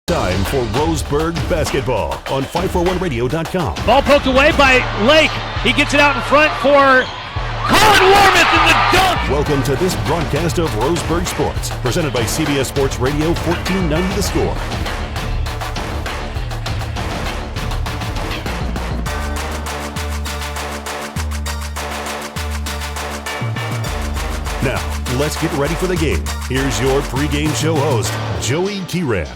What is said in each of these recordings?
Time for Roseburg basketball on 541radio.com. Ball poked away by Lake. He gets it out in front for Colin Warmouth in the dunk. Welcome to this broadcast of Roseburg Sports, presented by CBS Sports Radio 1490 The Score. Now, let's get ready for the game. Here's your pregame show host, Joey Kieran.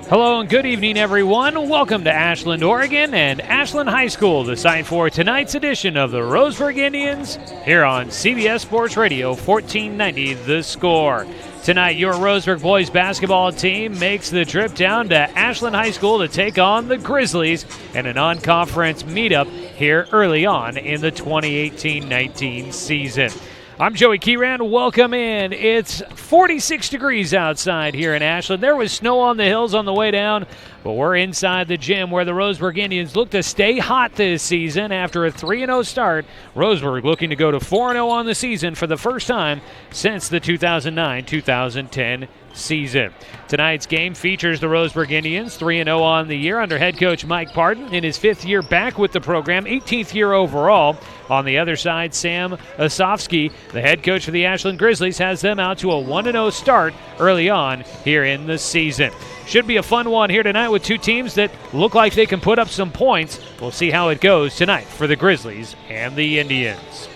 Hello and good evening, everyone. Welcome to Ashland, Oregon, and Ashland High School, the site for tonight's edition of the Roseburg Indians, here on CBS Sports Radio 1490 The Score. Tonight, your Roseburg boys basketball team makes the trip down to Ashland High School to take on the Grizzlies in a non-conference meetup here early on in the 2018-19 season. I'm Joey Kieran. Welcome in. It's 46 degrees outside here in Ashland. There was snow on the hills on the way down, but we're inside the gym where the Roseburg Indians look to stay hot this season after a 3-0 start. Roseburg looking to go to 4-0 on the season for the first time since the 2009-2010 season. Tonight's game features the Roseburg Indians, 3-0 on the year under head coach Mike Parton in his 5th year back with the program, 18th year overall. On the other side, Sam Osofsky, the head coach for the Ashland Grizzlies, has them out to a 1-0 start early on here in the season. Should be a fun one here tonight with two teams that look like they can put up some points. We'll see how it goes tonight for the Grizzlies and the Indians.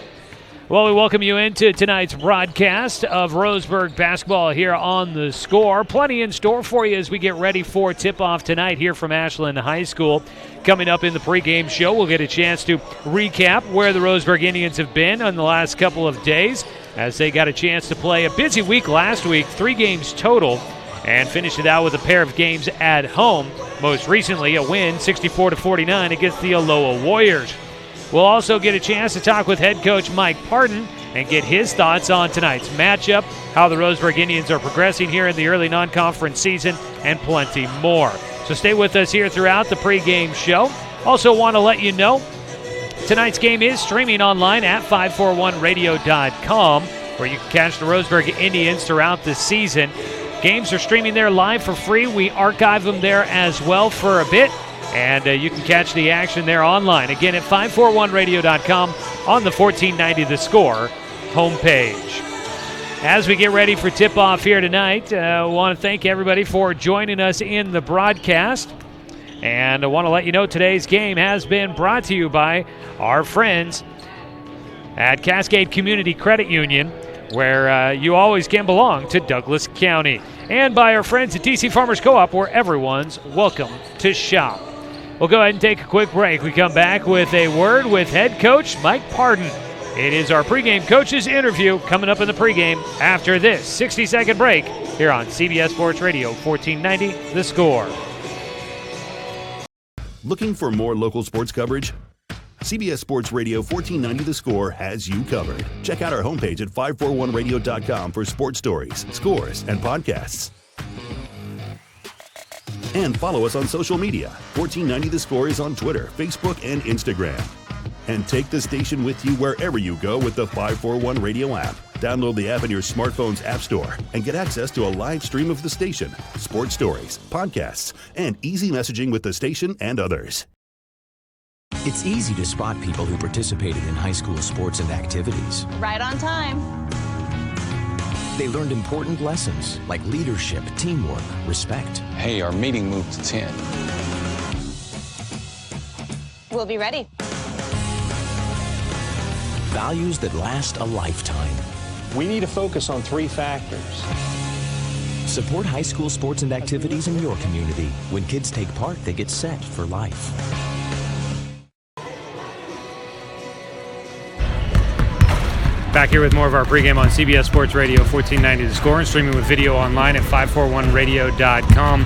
Well, we welcome you into tonight's broadcast of Roseburg basketball here on The Score. Plenty in store for you as we get ready for tip-off tonight here from Ashland High School. Coming up in the pregame show, we'll get a chance to recap where the Roseburg Indians have been on the last couple of days as they got a chance to play a busy week last week, 3 games total, and finished it out with a pair of games at home. Most recently, a win, 64-49 against the Aloha Warriors. We'll also get a chance to talk with head coach Mike Parton and get his thoughts on tonight's matchup, how the Roseburg Indians are progressing here in the early non-conference season, and plenty more. So stay with us here throughout the pregame show. Also want to let you know, tonight's game is streaming online at 541radio.com, where you can catch the Roseburg Indians throughout the season. Games are streaming there live for free. We archive them there as well for a bit. And you can catch the action there online, again, at 541radio.com on the 1490 The Score homepage. As we get ready for tip-off here tonight, I want to thank everybody for joining us in the broadcast. And I want to let you know today's game has been brought to you by our friends at Cascade Community Credit Union, where you always can belong to Douglas County. And by our friends at DC Farmers Co-op, where everyone's welcome to shop. We'll go ahead and take a quick break. We come back with a word with head coach Mike Parton. It is our pregame coaches interview coming up in the pregame after this 60-second break here on CBS Sports Radio 1490 The Score. Looking for more local sports coverage? CBS Sports Radio 1490 The Score has you covered. Check out our homepage at 541radio.com for sports stories, scores, and podcasts. And follow us on social media. 1490 The Score is on Twitter, Facebook, and Instagram. And take the station with you wherever you go with the 541 Radio app. Download the app in your smartphone's app store and get access to a live stream of the station, sports stories, podcasts, and easy messaging with the station and others. It's easy to spot people who participated in high school sports and activities. Right on time. They learned important lessons like leadership, teamwork, respect. Hey, our meeting moved to 10. We'll be ready. Values that last a lifetime. We need to focus on 3 factors. Support high school sports and activities in your community. When kids take part, they get set for life. Back here with more of our pregame on CBS Sports Radio 1490 The Score and streaming with video online at 541radio.com.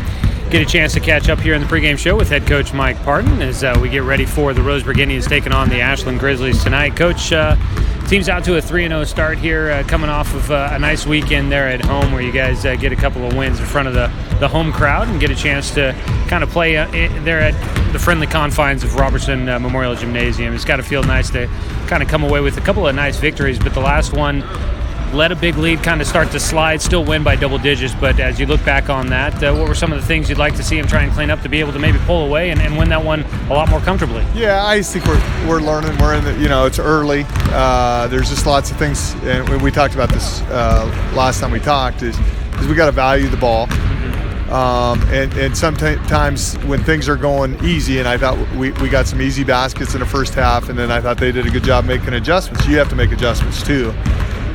Get a chance to catch up here in the pregame show with head coach Mike Parton as we get ready for the Roseburg Indians taking on the Ashland Grizzlies tonight. Coach, Team's out to a 3-0 start here, coming off of a nice weekend there at home where you guys get a couple of wins in front of the home crowd and get a chance to kind of play there at the friendly confines of Robertson Memorial Gymnasium. It's got to feel nice to kind of come away with a couple of nice victories, but the last one let a big lead kind of start to slide, still win by double digits. But as you look back on that, what were some of the things you'd like to see him try and clean up to be able to maybe pull away and win that one a lot more comfortably? Yeah, I just think we're learning. We're in the, it's early. There's just lots of things, and we talked about this last time we talked, is we got to value the ball. And sometimes when things are going easy, and I thought we got some easy baskets in the first half, and then I thought they did a good job making adjustments. You have to make adjustments too.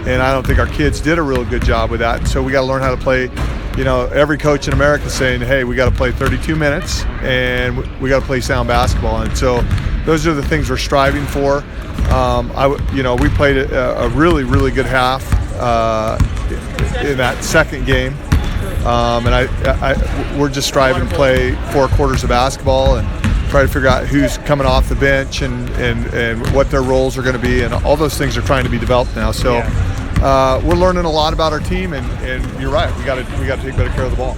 And I don't think our kids did a real good job with that. So we got to learn how to play. Every coach in America is saying, hey, we got to play 32 minutes and we got to play sound basketball. And so those are the things we're striving for. We played a really, really good half in that second game. And we're just striving to play 4 quarters of basketball and try to figure out who's coming off the bench and what their roles are going to be, and all those things are trying to be developed now. So we're learning a lot about our team, and you're right, we got to take better care of the ball.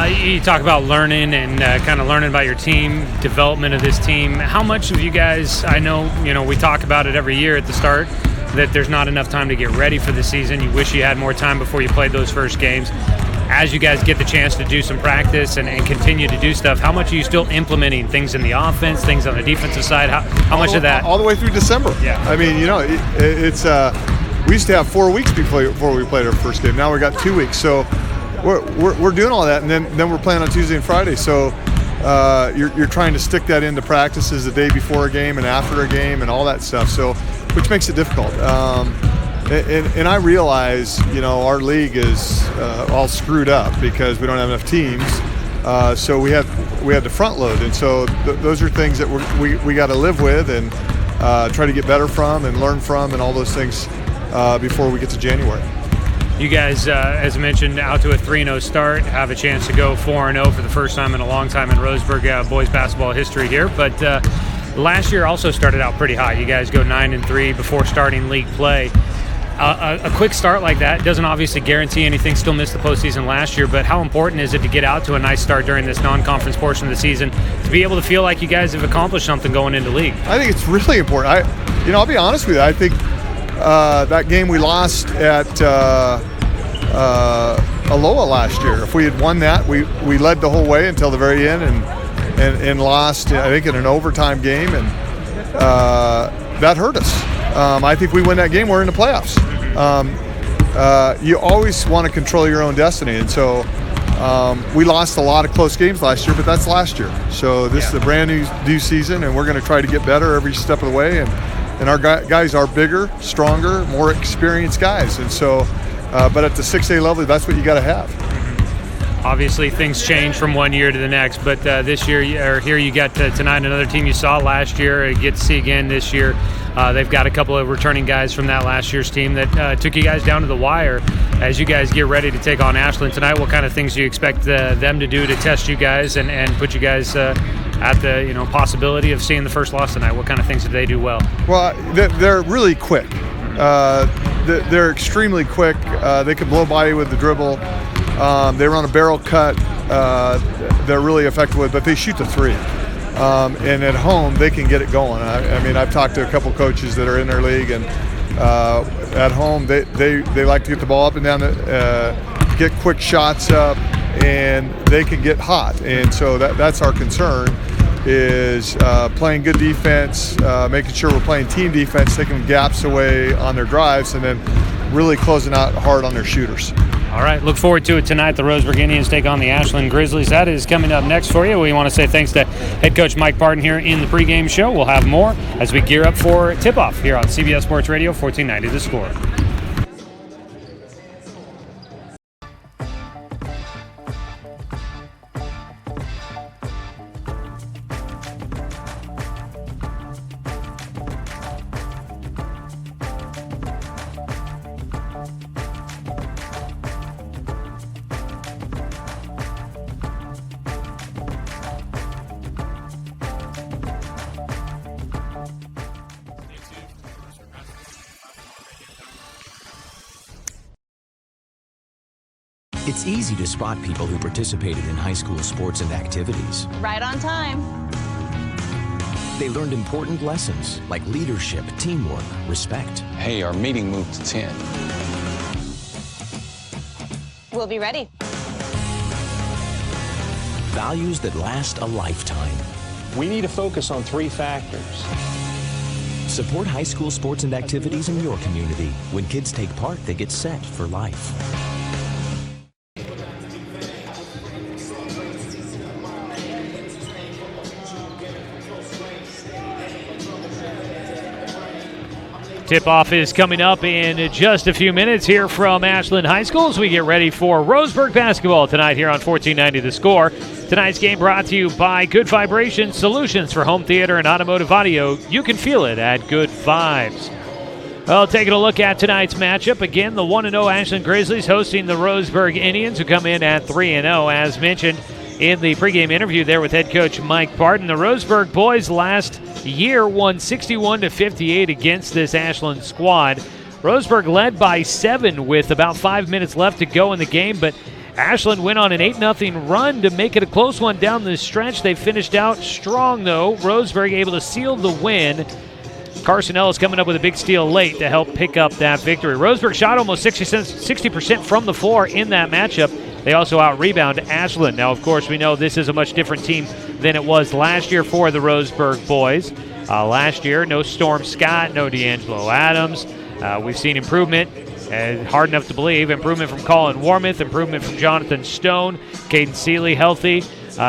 You talk about learning and kind of learning about your team, development of this team. How much of you guys, I know, we talk about it every year at the start, that there's not enough time to get ready for the season. You wish you had more time before you played those first games. As you guys get the chance to do some practice and continue to do stuff, how much are you still implementing things in the offense, things on the defensive side? How much of that? All the way through December. Yeah. I mean, it's we used to have 4 weeks before we played our first game. Now we got 2 weeks. So we're doing all that, and then we're playing on Tuesday and Friday. So you're trying to stick that into practices the day before a game and after a game and all that stuff. So which makes it difficult. And I realize, our league is all screwed up because we don't have enough teams. So we have to front load, and so those are things that we got to live with and try to get better from and learn from and all those things before we get to January. You guys, as mentioned, out to a 3-0 start, have a chance to go 4-0 for the first time in a long time in Roseburg boys basketball history here. But last year also started out pretty hot. You guys go 9-3 before starting league play. A quick start like that doesn't obviously guarantee anything. Still missed the postseason last year, but how important is it to get out to a nice start during this non-conference portion of the season to be able to feel like you guys have accomplished something going into league? I think it's really important. I'll be honest with you. I think that game we lost at Aloha last year, if we had won that, we led the whole way until the very end and lost, I think, in an overtime game, and that hurt us. I think we win that game, we're in the playoffs. You always want to control your own destiny, and so we lost a lot of close games last year, but that's last year. So this is a brand new season, and we're going to try to get better every step of the way, and our guys are bigger, stronger, more experienced guys, and so but at the 6A level, that's what you got to have. Obviously, things change from one year to the next, but this year, here you got tonight another team you saw last year, you get to see again this year. They've got a couple of returning guys from that last year's team that took you guys down to the wire. As you guys get ready to take on Ashland tonight, what kind of things do you expect them to do to test you guys and put you guys at the possibility of seeing the first loss tonight? What kind of things did they do well? Well, they're really quick. They're extremely quick. They can blow by you with the dribble. They run a barrel cut. They're really effective with, but they shoot the three. And at home, they can get it going. I mean, I've talked to a couple coaches that are in their league, and at home, they like to get the ball up and down, get quick shots up, and they can get hot. And so that's our concern, is playing good defense, making sure we're playing team defense, taking gaps away on their drives, and then really closing out hard on their shooters. All right, look forward to it tonight. The Roseburg Indians take on the Ashland Grizzlies. That is coming up next for you. We want to say thanks to head coach Mike Parton here in the pregame show. We'll have more as we gear up for tip-off here on CBS Sports Radio, 1490 The Score. It's easy to spot people who participated in high school sports and activities. Right on time. They learned important lessons like leadership, teamwork, respect. Hey, our meeting moved to 10. We'll be ready. Values that last a lifetime. We need to focus on 3 factors. Support high school sports and activities in your community. When kids take part, they get set for life. Tip-off is coming up in just a few minutes here from Ashland High School as we get ready for Roseburg basketball tonight here on 1490 The Score. Tonight's game brought to you by Good Vibration Solutions for home theater and automotive audio. You can feel it at Good Vibes. Well, taking a look at tonight's matchup, again, the 1-0 Ashland Grizzlies hosting the Roseburg Indians, who come in at 3-0, as mentioned in the pregame interview there with head coach Mike Barton. The Roseburg boys last year won 61-58 against this Ashland squad. Roseburg led by 7 with about 5 minutes left to go in the game, but Ashland went on an 8-0 run to make it a close one down the stretch. They finished out strong, though. Roseburg able to seal the win. Carson Ellis coming up with a big steal late to help pick up that victory. Roseburg shot almost 60% from the floor in that matchup. They also out-rebound Ashland. Now, of course, we know this is a much different team than it was last year for the Roseburg boys. Last year, no Storm Scott, no D'Angelo Adams. We've seen improvement, hard enough to believe, improvement from Colin Warmouth, improvement from Jonathan Stone, Caden Seeley healthy.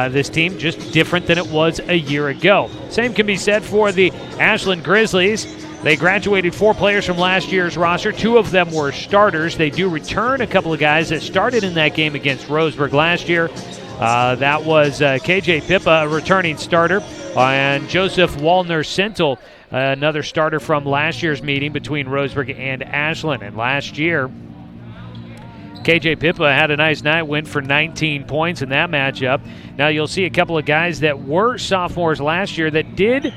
This team just different than it was a year ago. Same can be said for the Ashland Grizzlies. They graduated 4 players from last year's roster. 2 of them were starters. They do return a couple of guys that started in that game against Roseburg last year. That was KJ Pippa, a returning starter, and Joseph Wallner-Sentel, another starter from last year's meeting between Roseburg and Ashland. And last year, KJ Pippa had a nice night, went for 19 points in that matchup. Now you'll see a couple of guys that were sophomores last year that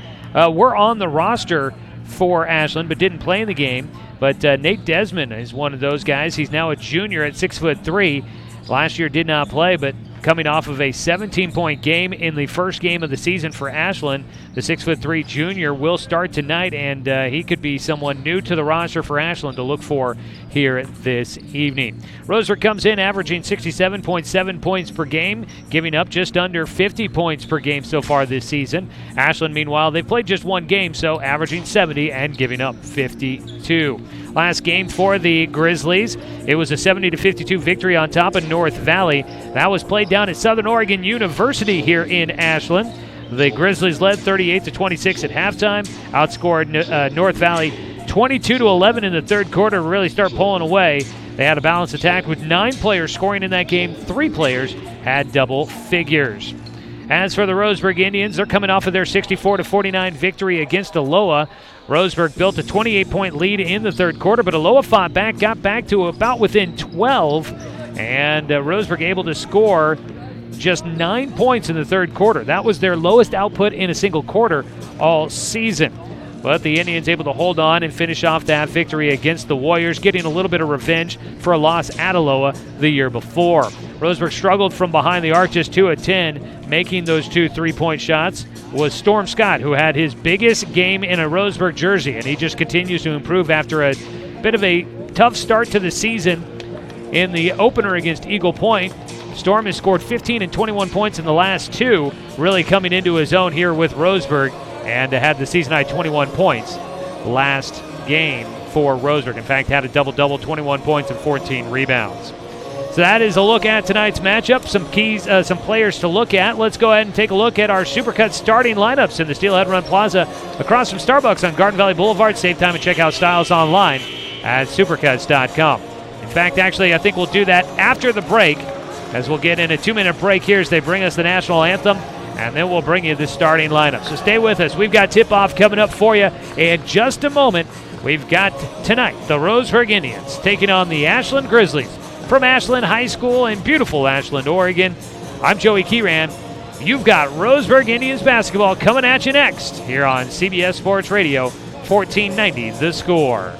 were on the roster for Ashland but didn't play in the game. But Nate Desmond is one of those guys. He's now a junior at 6'3". Last year did not play, but coming off of a 17-point game in the first game of the season for Ashland, the 6'3" junior will start tonight, and he could be someone new to the roster for Ashland to look for here this evening. Roseburg comes in averaging 67.7 points per game, giving up just under 50 points per game so far this season. Ashland, meanwhile, they've played just one game, so averaging 70 and giving up 52. Last game for the Grizzlies, it was a 70-52 victory on top of North Valley. That was played down at Southern Oregon University here in Ashland. The Grizzlies led 38-26 at halftime, outscored North Valley 22-11 in the third quarter to really start pulling away. They had a balanced attack with 9 players scoring in that game. 3 players had double figures. As for the Roseburg Indians, they're coming off of their 64-49 victory against Aloha. Roseburg built a 28-point lead in the third quarter, but Aloha fought back, got back to about within 12, and Roseburg able to score just 9 points in the third quarter. That was their lowest output in a single quarter all season. But the Indians able to hold on and finish off that victory against the Warriors, getting a little bit of revenge for a loss at Aloha the year before. Roseburg struggled from behind the arc, just 2 of 10. Making those 2 3-point shots was Storm Scott, who had his biggest game in a Roseburg jersey, and he just continues to improve after a bit of a tough start to the season in the opener against Eagle Point. Storm has scored 15 and 21 points in the last 2, really coming into his own here with Roseburg, and had the season-high 21 points last game for Roseburg. In fact, had a double-double, 21 points and 14 rebounds. So that is a look at tonight's matchup. Some keys, some players to look at. Let's go ahead and take a look at our Supercut starting lineups in the Steelhead Run Plaza across from Starbucks on Garden Valley Boulevard. Save time and check out styles online at supercuts.com. In fact, actually, I think we'll do that after the break, as we'll get in a 2-minute break here as they bring us the national anthem, and then we'll bring you the starting lineup. So stay with us. We've got tip-off coming up for you in just a moment. We've got tonight the Roseburg Indians taking on the Ashland Grizzlies from Ashland High School in beautiful Ashland, Oregon. I'm Joey Kieran. You've got Roseburg Indians basketball coming at you next here on CBS Sports Radio, 1490 The Score.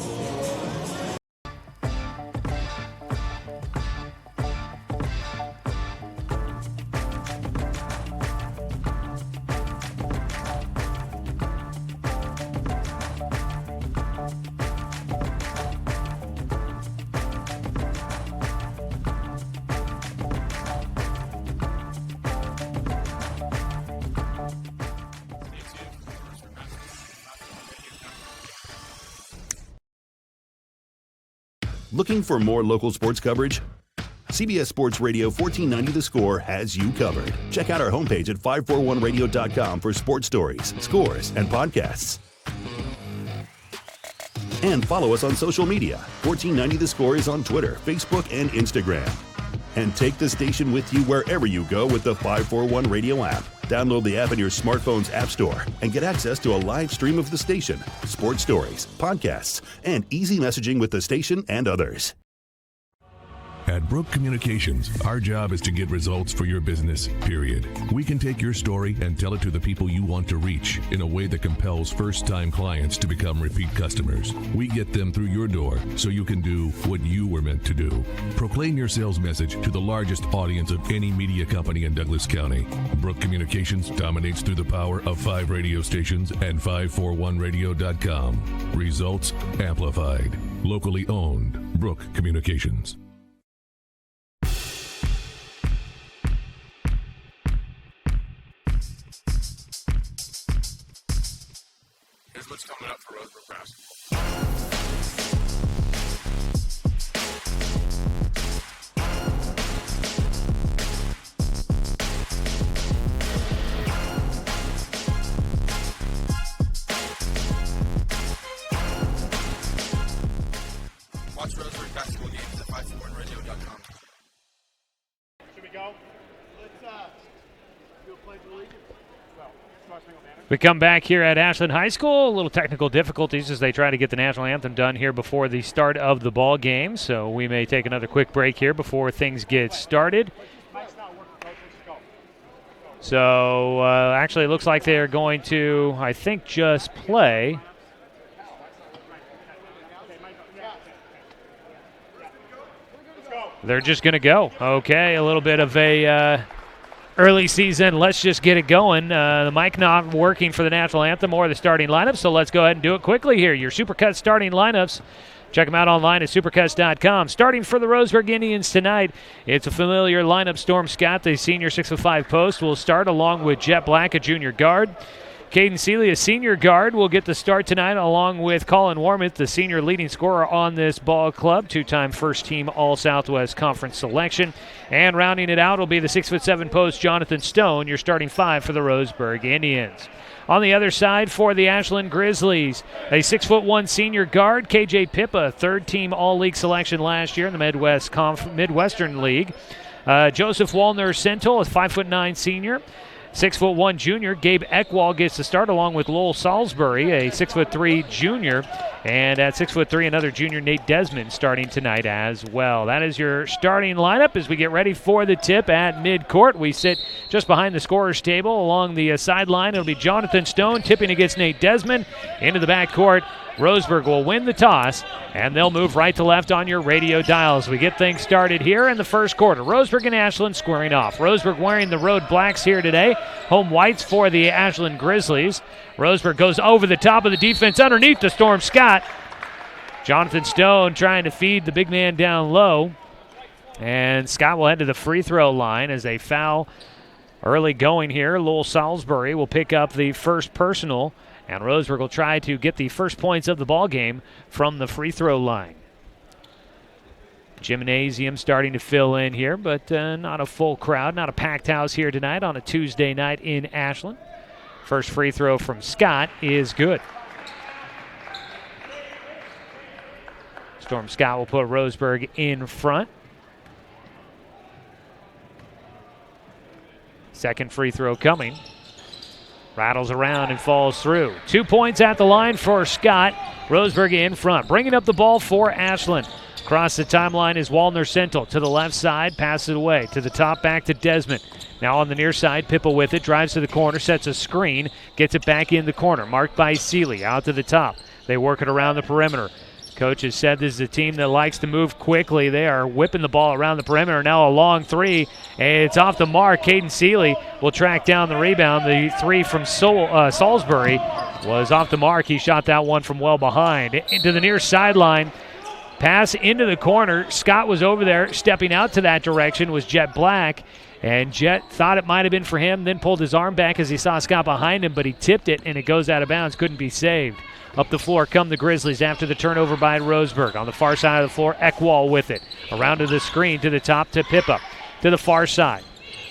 Looking for more local sports coverage? CBS Sports Radio 1490 The Score has you covered. Check out our homepage at 541radio.com for sports stories, scores, and podcasts. And follow us on social media. 1490 The Score is on Twitter, Facebook, and Instagram. And take the station with you wherever you go with the 541 Radio app. Download the app in your smartphone's app store and get access to a live stream of the station, sports stories, podcasts, and easy messaging with the station and others. At Brooke Communications, our job is to get results for your business, period. We can take your story and tell it to the people you want to reach in a way that compels first-time clients to become repeat customers. We get them through your door so you can do what you were meant to do. Proclaim your sales message to the largest audience of any media company in Douglas County. Brooke Communications dominates through the power of 5 radio stations and 541radio.com. Results amplified. Locally owned. Brooke Communications. Here's what's coming up for Roseburg basketball. Watch Roseburg basketball games at 541radio.com. Should we go? Let's do a pledge of allegiance. We come back here at Ashland High School. A little technical difficulties as they try to get the national anthem done here before the start of the ball game. So we may take another quick break here before things get started. So actually it looks like they're going to, I think, just play. They're just going to go. Okay, a little bit of a early season, let's just get it going. The mic not working for the national anthem or the starting lineup, so let's go ahead and do it quickly here. Your Supercuts starting lineups. Check them out online at supercuts.com. Starting for the Roseburg Indians tonight, it's a familiar lineup. Storm Scott, the senior 6'5" post, will start along with Jet Black, a junior guard. Caden Seeley, a senior guard, will get the start tonight along with Colin Warmuth, the senior leading scorer on this ball club, two-time first-team All-Southwest Conference selection. And rounding it out will be the 6'7" post, Jonathan Stone, your starting 5 for the Roseburg Indians. On the other side for the Ashland Grizzlies, a 6'1" senior guard, KJ Pippa, third-team All-League selection last year in the Midwestern League. Joseph Wallner-Sentel, a 5'9" senior. 6'1" junior, Gabe Eckwall gets the start along with Lowell Salisbury, a 6'3" junior. And at 6'3", another junior, Nate Desmond, starting tonight as well. That is your starting lineup as we get ready for the tip at midcourt. We sit just behind the scorer's table along the sideline. It'll be Jonathan Stone tipping against Nate Desmond. Into the backcourt, Roseburg will win the toss, and they'll move right to left on your radio dials. We get things started here in the first quarter. Roseburg and Ashland squaring off. Roseburg wearing the road blacks here today. Home whites for the Ashland Grizzlies. Roseburg goes over the top of the defense underneath the Storm Scott. Jonathan Stone trying to feed the big man down low. And Scott will head to the free throw line as they foul early going here. Lowell Salisbury will pick up the first personal. And Roseburg will try to get the first points of the ball game from the free throw line. Gymnasium starting to fill in here, but not a full crowd, not a packed house here tonight on a Tuesday night in Ashland. First free throw from Scott is good. Storm Scott will put Roseburg in front. Second free throw coming. Rattles around and falls through. 2 points at the line for Scott. Roseburg in front. Bringing up the ball for Ashland. Across the timeline is Wallner-Sentel to the left side. Passes it away to the top, back to Desmond. Now on the near side, Pippa with it. Drives to the corner, sets a screen. Gets it back in the corner. Marked by Seeley. Out to the top. They work it around the perimeter. Coach has said this is a team that likes to move quickly. They are whipping the ball around the perimeter. Now a long three. It's off the mark. Caden Seeley will track down the rebound. The three from Salisbury was off the mark. He shot that one from well behind. Into the near sideline. Pass into the corner. Scott was over there. Stepping out to that direction was Jet Black. And Jet thought it might have been for him, then pulled his arm back as he saw Scott behind him, but he tipped it, and it goes out of bounds. Couldn't be saved. Up the floor come the Grizzlies after the turnover by Roseburg. On the far side of the floor, Eckwall with it. Around to the screen, to the top to Pippa. To the far side.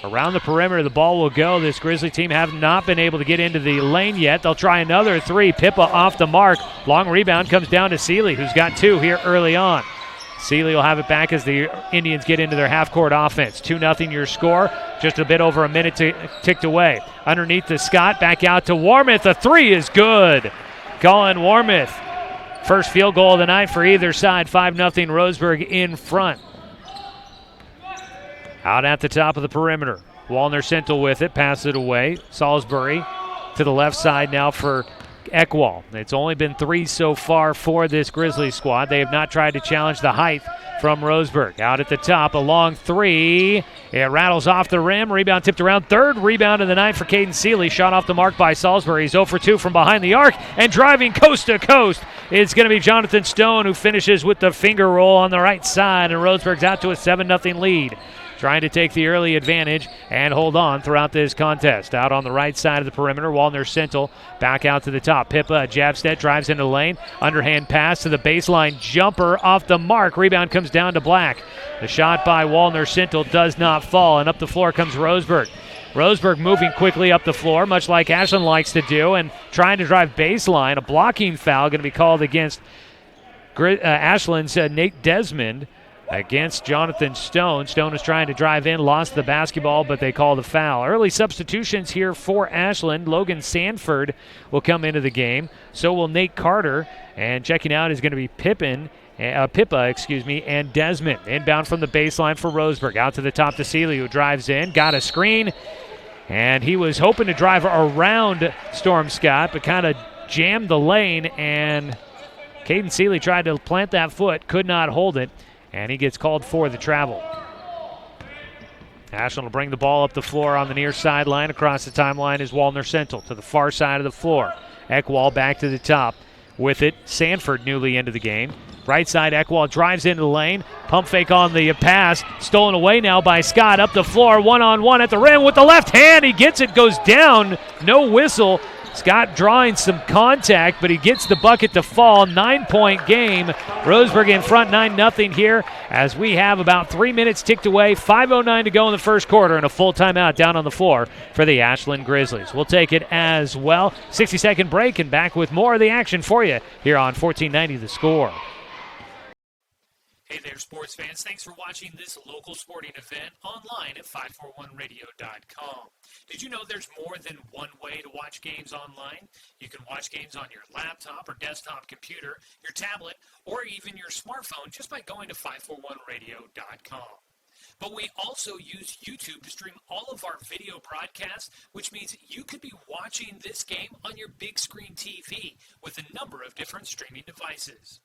Around the perimeter, the ball will go. This Grizzly team have not been able to get into the lane yet. They'll try another three. Pippa off the mark. Long rebound comes down to Seeley, who's got 2 here early on. Seeley will have it back as the Indians get into their half-court offense. 2-0 your score. Just a bit over a minute ticked away. Underneath to Scott, back out to Warmouth. The 3 is good. Colin Warmouth. First field goal of the night for either side. 5-0 Roseburg in front. Out at the top of the perimeter. Wallner-Sintel with it, passes it away. Salisbury to the left side now for Eckwall. It's only been 3 so far for this Grizzlies squad. They have not tried to challenge the height from Roseburg. Out at the top, a long 3. It rattles off the rim. Rebound tipped around. 3rd rebound of the night for Caden Seeley. Shot off the mark by Salisbury. He's 0 for 2 from behind the arc. And driving coast to coast, it's going to be Jonathan Stone who finishes with the finger roll on the right side. And Roseburg's out to a 7-0 lead. Trying to take the early advantage and hold on throughout this contest. Out on the right side of the perimeter, Wallner-Sintel back out to the top. Pippa, Jabstedt drives into the lane. Underhand pass to the baseline. Jumper off the mark. Rebound comes down to Black. The shot by Wallner-Sintel does not fall, and up the floor comes Roseburg. Roseburg moving quickly up the floor, much like Ashland likes to do, and trying to drive baseline. A blocking foul going to be called against Ashland's Nate Desmond. Against Jonathan Stone. Stone was trying to drive in, lost the basketball, but they call the foul. Early substitutions here for Ashland. Logan Sanford will come into the game. So will Nate Carter. And checking out is going to be Pippa, and Desmond. Inbound from the baseline for Roseburg. Out to the top to Seeley, who drives in. Got a screen. And he was hoping to drive around Storm Scott, but kind of jammed the lane. And Caden Seeley tried to plant that foot, could not hold it. And he gets called for the travel. Ashland will bring the ball up the floor on the near sideline. Across the timeline is Wallner-Sintel to the far side of the floor. Eckwall back to the top. With it, Sanford newly into the game. Right side, Eckwall drives into the lane. Pump fake on the pass. Stolen away now by Scott. Up the floor, one-on-one at the rim with the left hand. He gets it, goes down. No whistle. Scott drawing some contact, but he gets the bucket to fall. 9-point game. Roseburg in front, 9-0 here, as we have about 3 minutes ticked away. 5:09 to go in the first quarter, and a full timeout down on the floor for the Ashland Grizzlies. We'll take it as well. 60-second break, and back with more of the action for you here on 1490 The Score. Hey there, sports fans. Thanks for watching this local sporting event online at 541radio.com. Did you know there's more than one way to watch games online? You can watch games on your laptop or desktop computer, your tablet, or even your smartphone just by going to 541radio.com. But we also use YouTube to stream all of our video broadcasts, which means you could be watching this game on your big screen TV with a number of different streaming devices.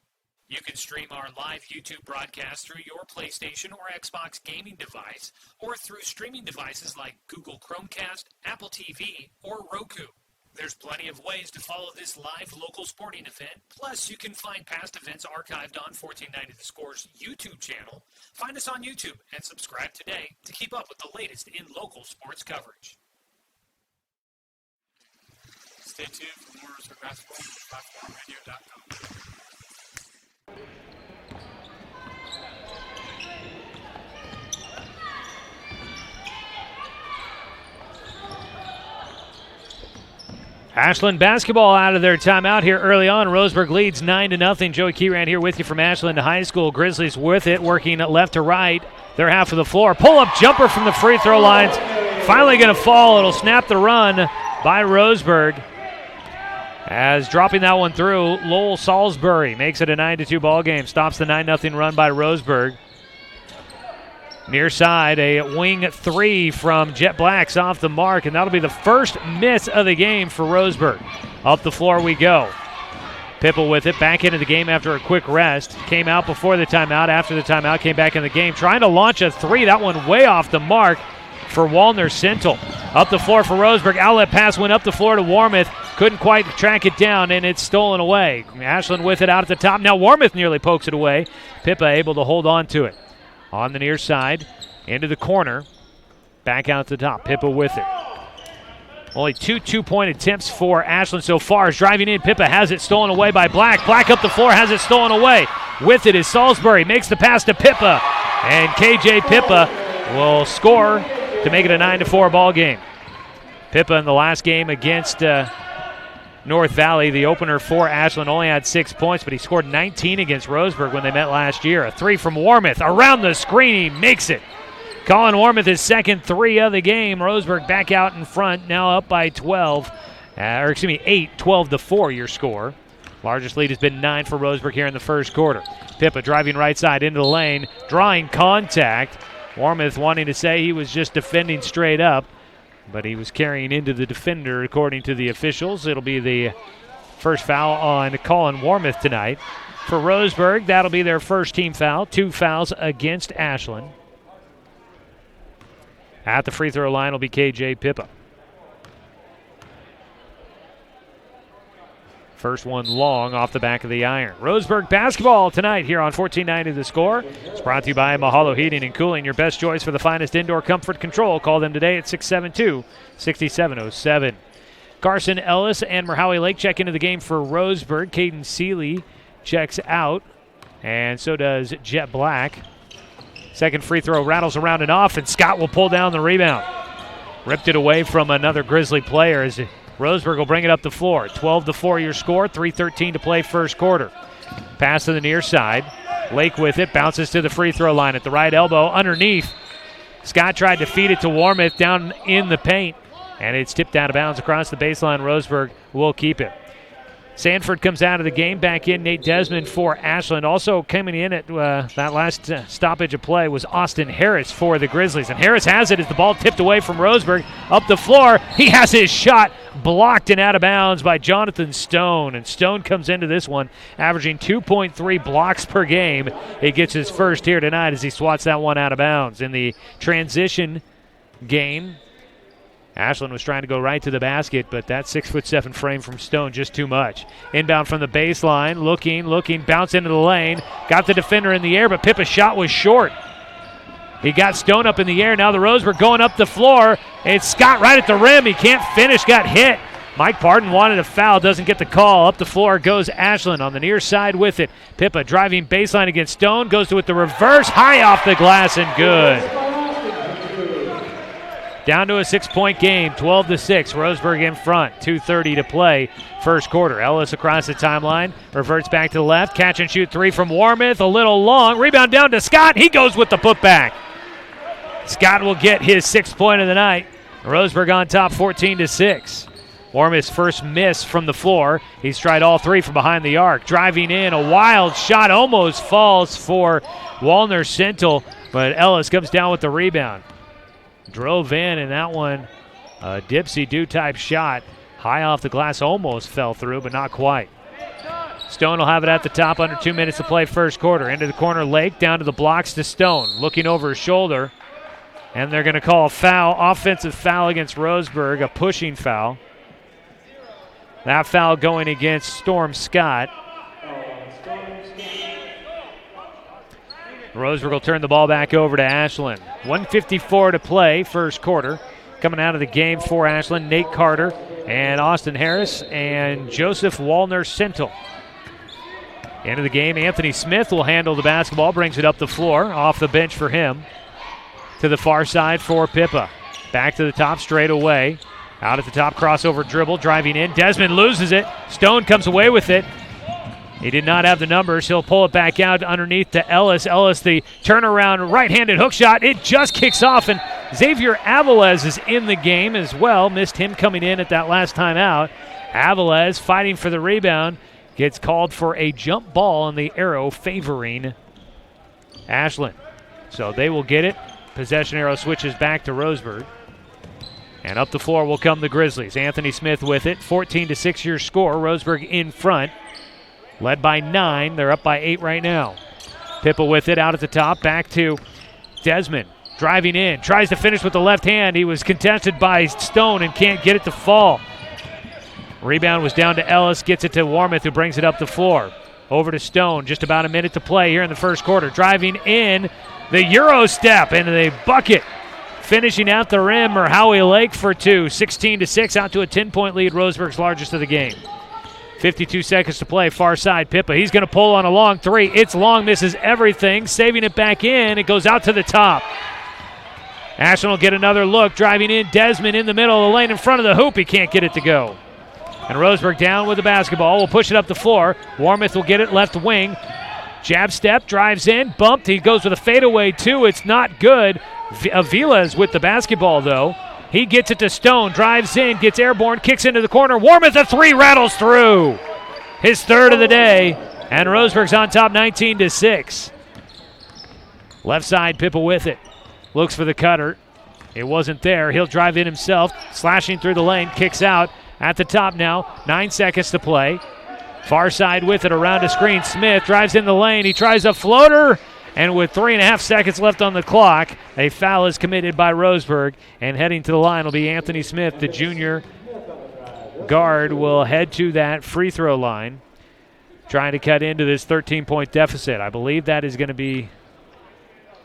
You can stream our live YouTube broadcast through your PlayStation or Xbox gaming device, or through streaming devices like Google Chromecast, Apple TV, or Roku. There's plenty of ways to follow this live local sporting event. Plus, you can find past events archived on 1490 The Score's YouTube channel. Find us on YouTube and subscribe today to keep up with the latest in local sports coverage. Stay tuned for more Roseburg basketball on 541radio.com. Ashland basketball out of their timeout here early on. Roseburg leads 9-0. Joey Keyran here with you from Ashland High School. Grizzlies with it, working left to right. Their half of the floor. Pull-up jumper from the free throw lines. Finally going to fall. It'll snap the run by Roseburg. As dropping that one through, Lowell Salisbury makes it a 9-2 ball game. Stops the 9-0 run by Roseburg. Near side, a wing 3 from Jet Blacks off the mark, and that'll be the first miss of the game for Roseburg. Up the floor we go. Pipple with it, back into the game after a quick rest. Came out before the timeout, after the timeout, came back in the game. Trying to launch a 3, that one way off the mark for Wallner-Sintel. Up the floor for Roseburg, outlet pass went up the floor to Warmouth. Couldn't quite track it down, and it's stolen away. Ashland with it out at the top. Now Warmouth nearly pokes it away. Pippa able to hold on to it. On the near side, into the corner, back out to the top. Pippa with it. Only 2 two-point attempts for Ashland so far. Is driving in. Pippa has it stolen away by Black. Black up the floor, has it stolen away. With it is Salisbury. Makes the pass to Pippa. And KJ Pippa will score to make it a 9-4 ball game. Pippa in the last game against North Valley, the opener for Ashland, only had 6 points, but he scored 19 against Roseburg when they met last year. A three from Warmouth. Around the screen, he makes it. Colin Warmouth, his second three of the game. Roseburg back out in front, now up by 8, 12-4 your score. Largest lead has been 9 for Roseburg here in the first quarter. Pippa driving right side into the lane, drawing contact. Warmouth wanting to say he was just defending straight up, but he was carrying into the defender according to the officials. It'll be the first foul on Colin Warmouth tonight. For Roseburg, that'll be their first team foul. 2 fouls against Ashland. At the free throw line will be KJ Pippa. First one long off the back of the iron. Roseburg basketball tonight here on 1490 The Score. It's brought to you by Mahalo Heating and Cooling, your best choice for the finest indoor comfort control. Call them today at 672-6707. Carson Ellis and Merhowie Lake check into the game for Roseburg. Caden Seeley checks out, and so does Jet Black. Second free throw rattles around and off, and Scott will pull down the rebound. Ripped it away from another Grizzly player as Roseburg will bring it up the floor. 12-4 your score, 3:13 to play first quarter. Pass to the near side. Lake with it, bounces to the free throw line at the right elbow, underneath. Scott tried to feed it to Warmouth down in the paint, and it's tipped out of bounds across the baseline. Roseburg will keep it. Sanford comes out of the game, back in Nate Desmond for Ashland. Also coming in at that last stoppage of play was Austin Harris for the Grizzlies. And Harris has it as the ball tipped away from Roseburg. Up the floor, he has his shot blocked and out of bounds by Jonathan Stone. And Stone comes into this one averaging 2.3 blocks per game. He gets his first here tonight as he swats that one out of bounds. In the transition game, Ashland was trying to go right to the basket, but that 6'7" frame from Stone just too much. Inbound from the baseline, looking, bounce into the lane. Got the defender in the air, but Pippa's shot was short. He got Stone up in the air. Now the Roseburg going up the floor. It's Scott right at the rim. He can't finish, got hit. Mike Pardon wanted a foul, doesn't get the call. Up the floor goes Ashland on the near side with it. Pippa driving baseline against Stone, goes to it the reverse, high off the glass and good. Down to a 6-point game, 12-6. Roseburg in front, 2:30 to play first quarter. Ellis across the timeline, reverts back to the left. Catch and shoot three from Warmouth, a little long. Rebound down to Scott. He goes with the putback. Scott will get his 6th point of the night. Roseburg on top, 14-6. Warmouth's first miss from the floor. He's tried all three from behind the arc. Driving in, a wild shot almost falls for Walner Sintel, but Ellis comes down with the rebound. Drove in, and that one, a dipsy-do type shot. High off the glass, almost fell through, but not quite. Stone will have it at the top, under 2 minutes to play first quarter. Into the corner, Lake, down to the blocks to Stone. Looking over his shoulder, and they're going to call a foul, offensive foul against Roseburg, a pushing foul. That foul going against Storm Scott. Roseburg will turn the ball back over to Ashland. 1:54 to play, first quarter. Coming out of the game for Ashland, Nate Carter and Austin Harris and Joseph Walner Sintel. Into the game, Anthony Smith will handle the basketball, brings it up the floor, off the bench for him. To the far side for Pippa. Back to the top straight away. Out at the top, crossover dribble, driving in. Desmond loses it. Stone comes away with it. He did not have the numbers. He'll pull it back out underneath to Ellis. Ellis, the turnaround right-handed hook shot. It just kicks off, and Xavier Avilés is in the game as well. Missed him coming in at that last time out. Avilés fighting for the rebound. Gets called for a jump ball on the arrow favoring Ashland. So they will get it. Possession arrow switches back to Roseburg. And up the floor will come the Grizzlies. Anthony Smith with it. 14-6 your score. Roseburg in front. Led by 9. They're up by 8 right now. Pippa with it out at the top. Back to Desmond. Driving in. Tries to finish with the left hand. He was contested by Stone and can't get it to fall. Rebound was down to Ellis. Gets it to Warmouth, who brings it up the floor. Over to Stone. Just about a minute to play here in the first quarter. Driving in. The Euro step into the bucket finishing out the rim, or Howie Lake for two. 16-6, out to a 10-point lead, Roseburg's largest of the game. 52 seconds to play, far side, Pippa. He's going to pull on a long three. It's long, misses everything, saving it back in. It goes out to the top. Ashland will get another look, driving in. Desmond in the middle of the lane in front of the hoop. He can't get it to go. And Roseburg down with the basketball. Will push it up the floor. Warmouth will get it left wing. Jab step, drives in, bumped. He goes with a fadeaway, too. It's not good. Avila is with the basketball, though. He gets it to Stone, drives in, gets airborne, kicks into the corner. Warmouth, a three, rattles through. His third of the day, and Roseburg's on top 19-6. Left side, Pippa with it. Looks for the cutter. It wasn't there. He'll drive in himself, slashing through the lane, kicks out at the top now. 9 seconds to play. Far side with it around a screen. Smith drives in the lane. He tries a floater. And with 3.5 seconds left on the clock, a foul is committed by Roseburg. And heading to the line will be Anthony Smith, the junior guard, will head to that free throw line, trying to cut into this 13-point deficit. I believe that is going to be...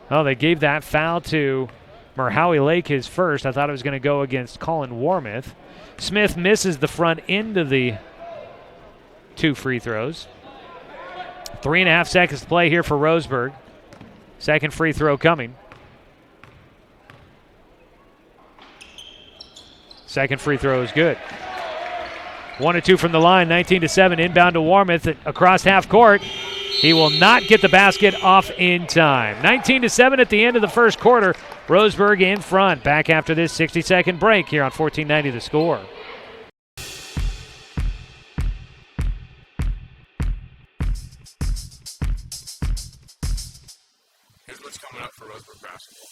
Oh, they gave that foul to Merhowie Lake, his first. I thought it was going to go against Colin Warmouth. Smith misses the front end of the 2 free throws. 3.5 seconds to play here for Roseburg. Second free throw coming. Second free throw is good. 1 of 2 from the line, 19-7, inbound to Warmouth across half court. He will not get the basket off in time. 19-7 at the end of the first quarter. Roseburg in front. Back after this 60-second break here on 1490 The Score. Here's what's coming up for Roseburg basketball.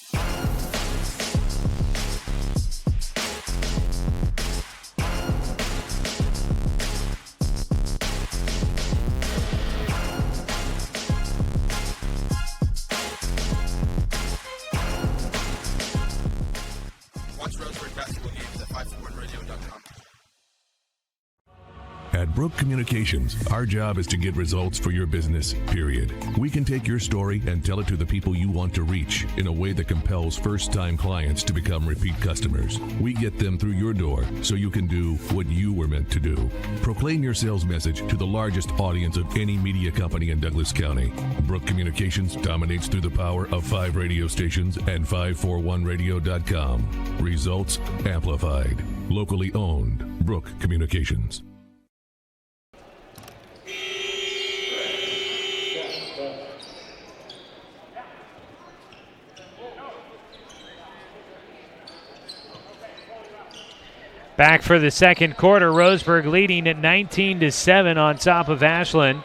Watch Roseburg basketball games at 541radio.com. At Brook Communications, our job is to get results for your business, period. We can take your story and tell it to the people you want to reach in a way that compels first-time clients to become repeat customers. We get them through your door so you can do what you were meant to do. Proclaim your sales message to the largest audience of any media company in Douglas County. Brook Communications dominates through the power of 5 radio stations and 541radio.com. Results amplified. Locally owned. Brook Communications. Back for the second quarter, Roseburg leading at 19-7 on top of Ashland.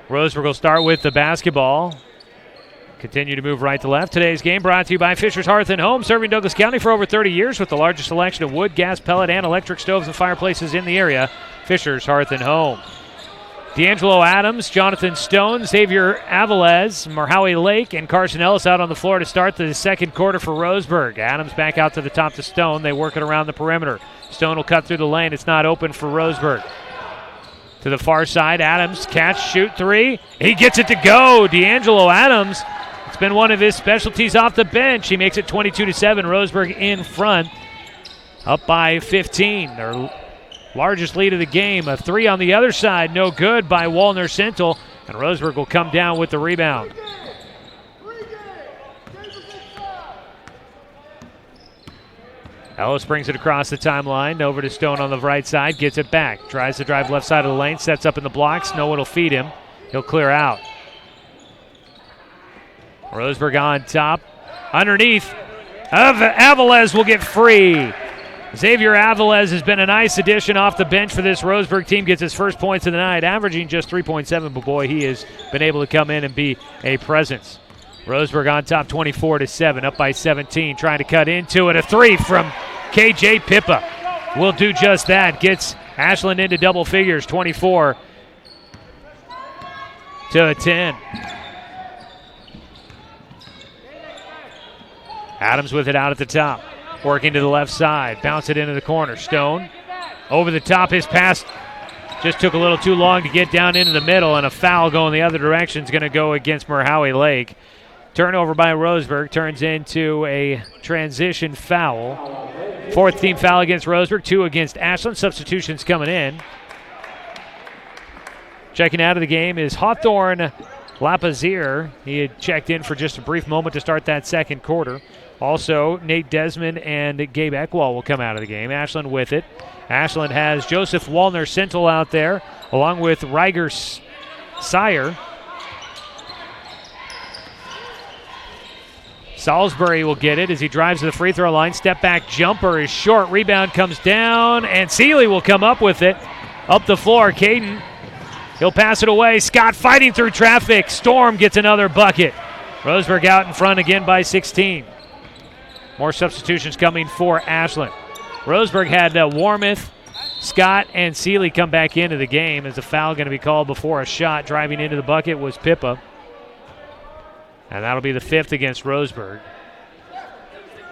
Roseburg will start with the basketball. Continue to move right to left. Today's game brought to you by Fisher's Hearth and Home, serving Douglas County for over 30 years with the largest selection of wood, gas, pellet, and electric stoves and fireplaces in the area. Fisher's Hearth and Home. D'Angelo Adams, Jonathan Stone, Xavier Avilés, Merhowie Lake, and Carson Ellis out on the floor to start the second quarter for Roseburg. Adams back out to the top to Stone. They work it around the perimeter. Stone will cut through the lane. It's not open for Roseburg. To the far side, Adams, catch, shoot, three. He gets it to go. D'Angelo Adams, it's been one of his specialties off the bench. He makes it 22-7. Roseburg in front, up by 15. Their largest lead of the game. A three on the other side, no good by Walner Sentel, and Roseburg will come down with the rebound. Ellis brings it across the timeline, over to Stone on the right side, gets it back, tries to drive left side of the lane, sets up in the blocks, no one will feed him. He'll clear out. Roseburg on top, underneath, Avilés will get free. Xavier Avilés has been a nice addition off the bench for this Roseburg team. Gets his first points of the night, averaging just 3.7, but boy, he has been able to come in and be a presence. Roseburg on top 24-7, up by 17, trying to cut into it. A three from KJ Pippa will do just that. Gets Ashland into double figures, 24-10. Adams with it out at the top. Working to the left side, bounce it into the corner. Stone over the top. His pass just took a little too long to get down into the middle, and a foul going the other direction is going to go against Merhowie Lake. Turnover by Roseburg turns into a transition foul. Fourth team foul against Roseburg, 2 against Ashland. Substitutions coming in. Checking out of the game is Hawthorne Lapazir. He had checked in for just a brief moment to start that second quarter. Also, Nate Desmond and Gabe Eckwall will come out of the game. Ashland with it. Ashland has Joseph Wallner-Sintel out there, along with Ryger Sire. Salisbury will get it as he drives to the free throw line. Step back jumper is short. Rebound comes down, and Seeley will come up with it. Up the floor, Caden. He'll pass it away. Scott fighting through traffic. Storm gets another bucket. Roseburg out in front again by 16. More substitutions coming for Ashland. Roseburg had Warmouth, Scott, and Seeley come back into the game as a foul going to be called before a shot. Driving into the bucket was Pippa. And that'll be the 5th against Roseburg.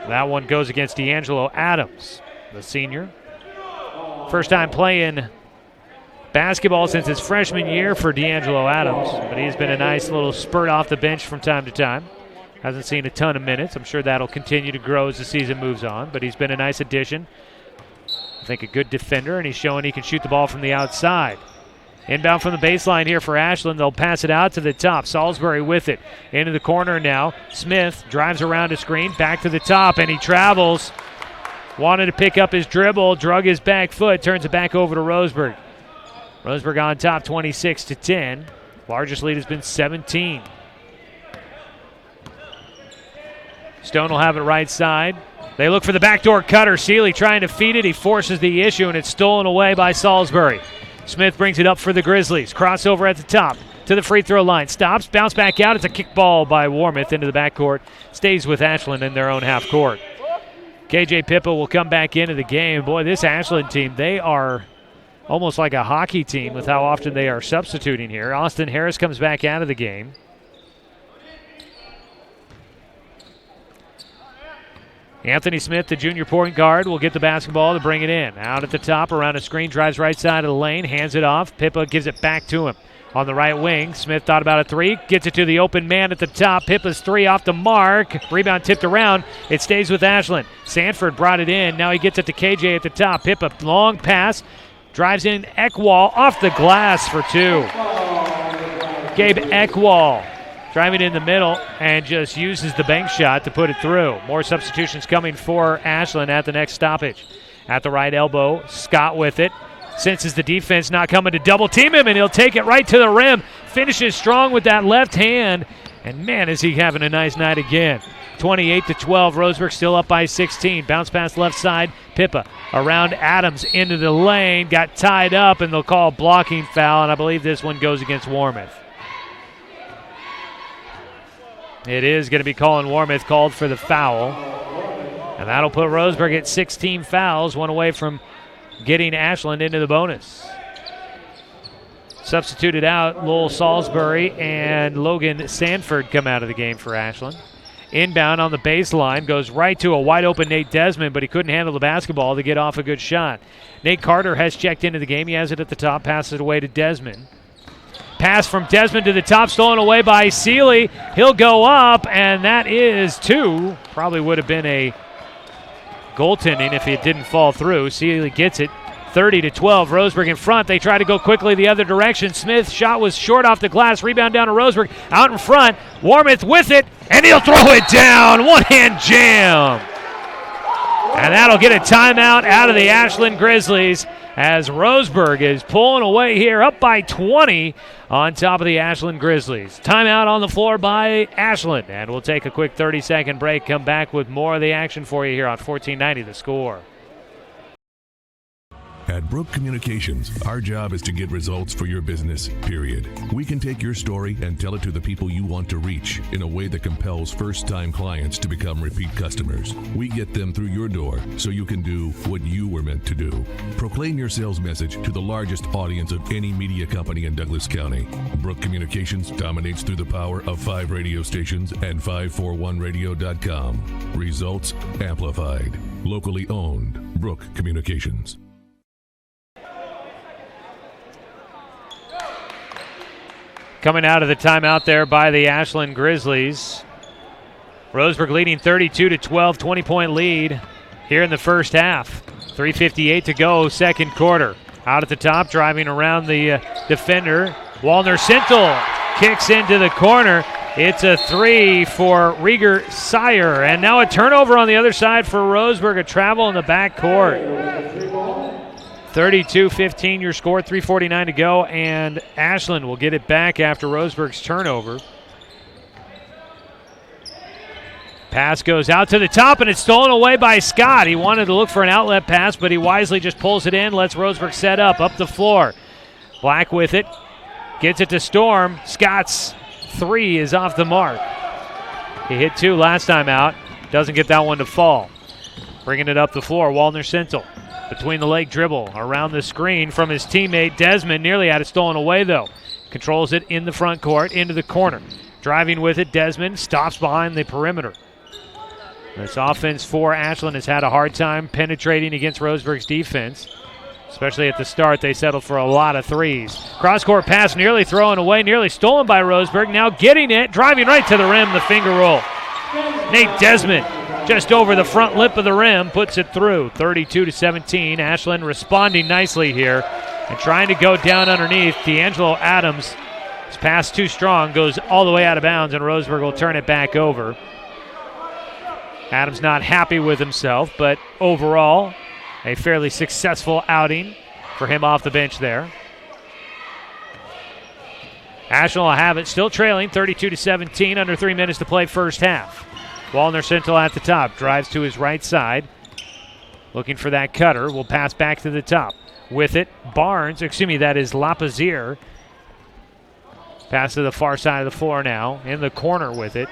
That one goes against D'Angelo Adams, the senior. First time playing basketball since his freshman year for D'Angelo Adams, but he's been a nice little spurt off the bench from time to time. Hasn't seen a ton of minutes. I'm sure that'll continue to grow as the season moves on, but he's been a nice addition. I think a good defender, and he's showing he can shoot the ball from the outside. Inbound from the baseline here for Ashland. They'll pass it out to the top. Salisbury with it. Into the corner now. Smith drives around a screen. Back to the top, and he travels. Wanted to pick up his dribble. Drug his back foot. Turns it back over to Roseburg. Roseburg on top, 26-10. Largest lead has been 17. Stone will have it right side. They look for the backdoor cutter. Seeley trying to feed it. He forces the issue, and it's stolen away by Salisbury. Smith brings it up for the Grizzlies. Crossover at the top to the free throw line. Stops, bounce back out. It's a kick ball by Warmouth into the backcourt. Stays with Ashland in their own half court. KJ Pippa will come back into the game. Boy, this Ashland team, they are almost like a hockey team with how often they are substituting here. Austin Harris comes back out of the game. Anthony Smith, the junior point guard, will get the basketball to bring it in. Out at the top, around a screen, drives right side of the lane, hands it off. Pippa gives it back to him on the right wing. Smith thought about a three, gets it to the open man at the top. Pippa's three off the mark. Rebound tipped around. It stays with Ashland. Sanford brought it in. Now he gets it to KJ at the top. Pippa, long pass, drives in Eckwall off the glass for 2. Gabe Eckwall driving in the middle and just uses the bank shot to put it through. More substitutions coming for Ashland at the next stoppage. At the right elbow, Scott with it. Senses the defense not coming to double team him, and he'll take it right to the rim. Finishes strong with that left hand, and man, is he having a nice night again. 28-12, Roseburg still up by 16. Bounce pass left side, Pippa around Adams into the lane, got tied up, and they'll call blocking foul, and I believe this one goes against Warmouth. It is going to be Colin Warmouth called for the foul. And that'll put Roseburg at 16 fouls, one away from getting Ashland into the bonus. Substituted out, Lowell Salisbury and Logan Sanford come out of the game for Ashland. Inbound on the baseline, goes right to a wide open Nate Desmond, but he couldn't handle the basketball to get off a good shot. Nate Carter has checked into the game. He has it at the top, passes it away to Desmond. Pass from Desmond to the top, stolen away by Seeley. He'll go up, and that is 2. Probably would have been a goaltending if it didn't fall through. Seeley gets it, 30-12. Roseburg in front. They try to go quickly the other direction. Smith's shot was short off the glass. Rebound down to Roseburg. Out in front. Warmouth with it, and he'll throw it down. One-hand jam. And that'll get a timeout out of the Ashland Grizzlies as Roseburg is pulling away here, up by 20 on top of the Ashland Grizzlies. Timeout on the floor by Ashland, and we'll take a quick 30-second break, come back with more of the action for you here on 1490 The Score. At Brook Communications, our job is to get results for your business, period. We can take your story and tell it to the people you want to reach in a way that compels first-time clients to become repeat customers. We get them through your door so you can do what you were meant to do. Proclaim your sales message to the largest audience of any media company in Douglas County. Brook Communications dominates through the power of 5 radio stations and 541radio.com. Results amplified. Locally owned. Brook Communications. Coming out of the timeout there by the Ashland Grizzlies Roseburg leading 32-12, 20-point lead here in the first half. 3:58 to go, second quarter. Out at the top, driving around the defender. Walner Sintel kicks into the corner. It's a three for Rieger Sire. And now a turnover on the other side for Roseburg, a travel in the back court. 32-15 your score, 3:49 to go, and Ashland will get it back after Roseburg's turnover. Pass goes out to the top, and it's stolen away by Scott. He wanted to look for an outlet pass, but he wisely just pulls it in, lets Roseburg set up the floor. Black with it, gets it to Storm. Scott's three is off the mark. He hit two last time out, doesn't get that one to fall. Bringing it up the floor, Walner Sintel. Between the leg dribble, around the screen from his teammate Desmond. Nearly had it stolen away, though. Controls it in the front court, into the corner. Driving with it, Desmond stops behind the perimeter. This offense for Ashland has had a hard time penetrating against Roseburg's defense. Especially at the start, they settled for a lot of threes. Cross-court pass nearly thrown away, nearly stolen by Roseburg. Now getting it, driving right to the rim, the finger roll. Nate Desmond, just over the front lip of the rim, puts it through. 32-17. Ashland responding nicely here and trying to go down underneath. D'Angelo Adams, his pass too strong, goes all the way out of bounds, and Roseburg will turn it back over. Adams not happy with himself, but overall, a fairly successful outing for him off the bench there. Ashland will have it, still trailing 32-17, under 3 minutes to play first half. Walner Sintel at the top, drives to his right side, looking for that cutter, will pass back to the top. With it, Barnes, that is Lapazier. Pass to the far side of the floor now, in the corner with it.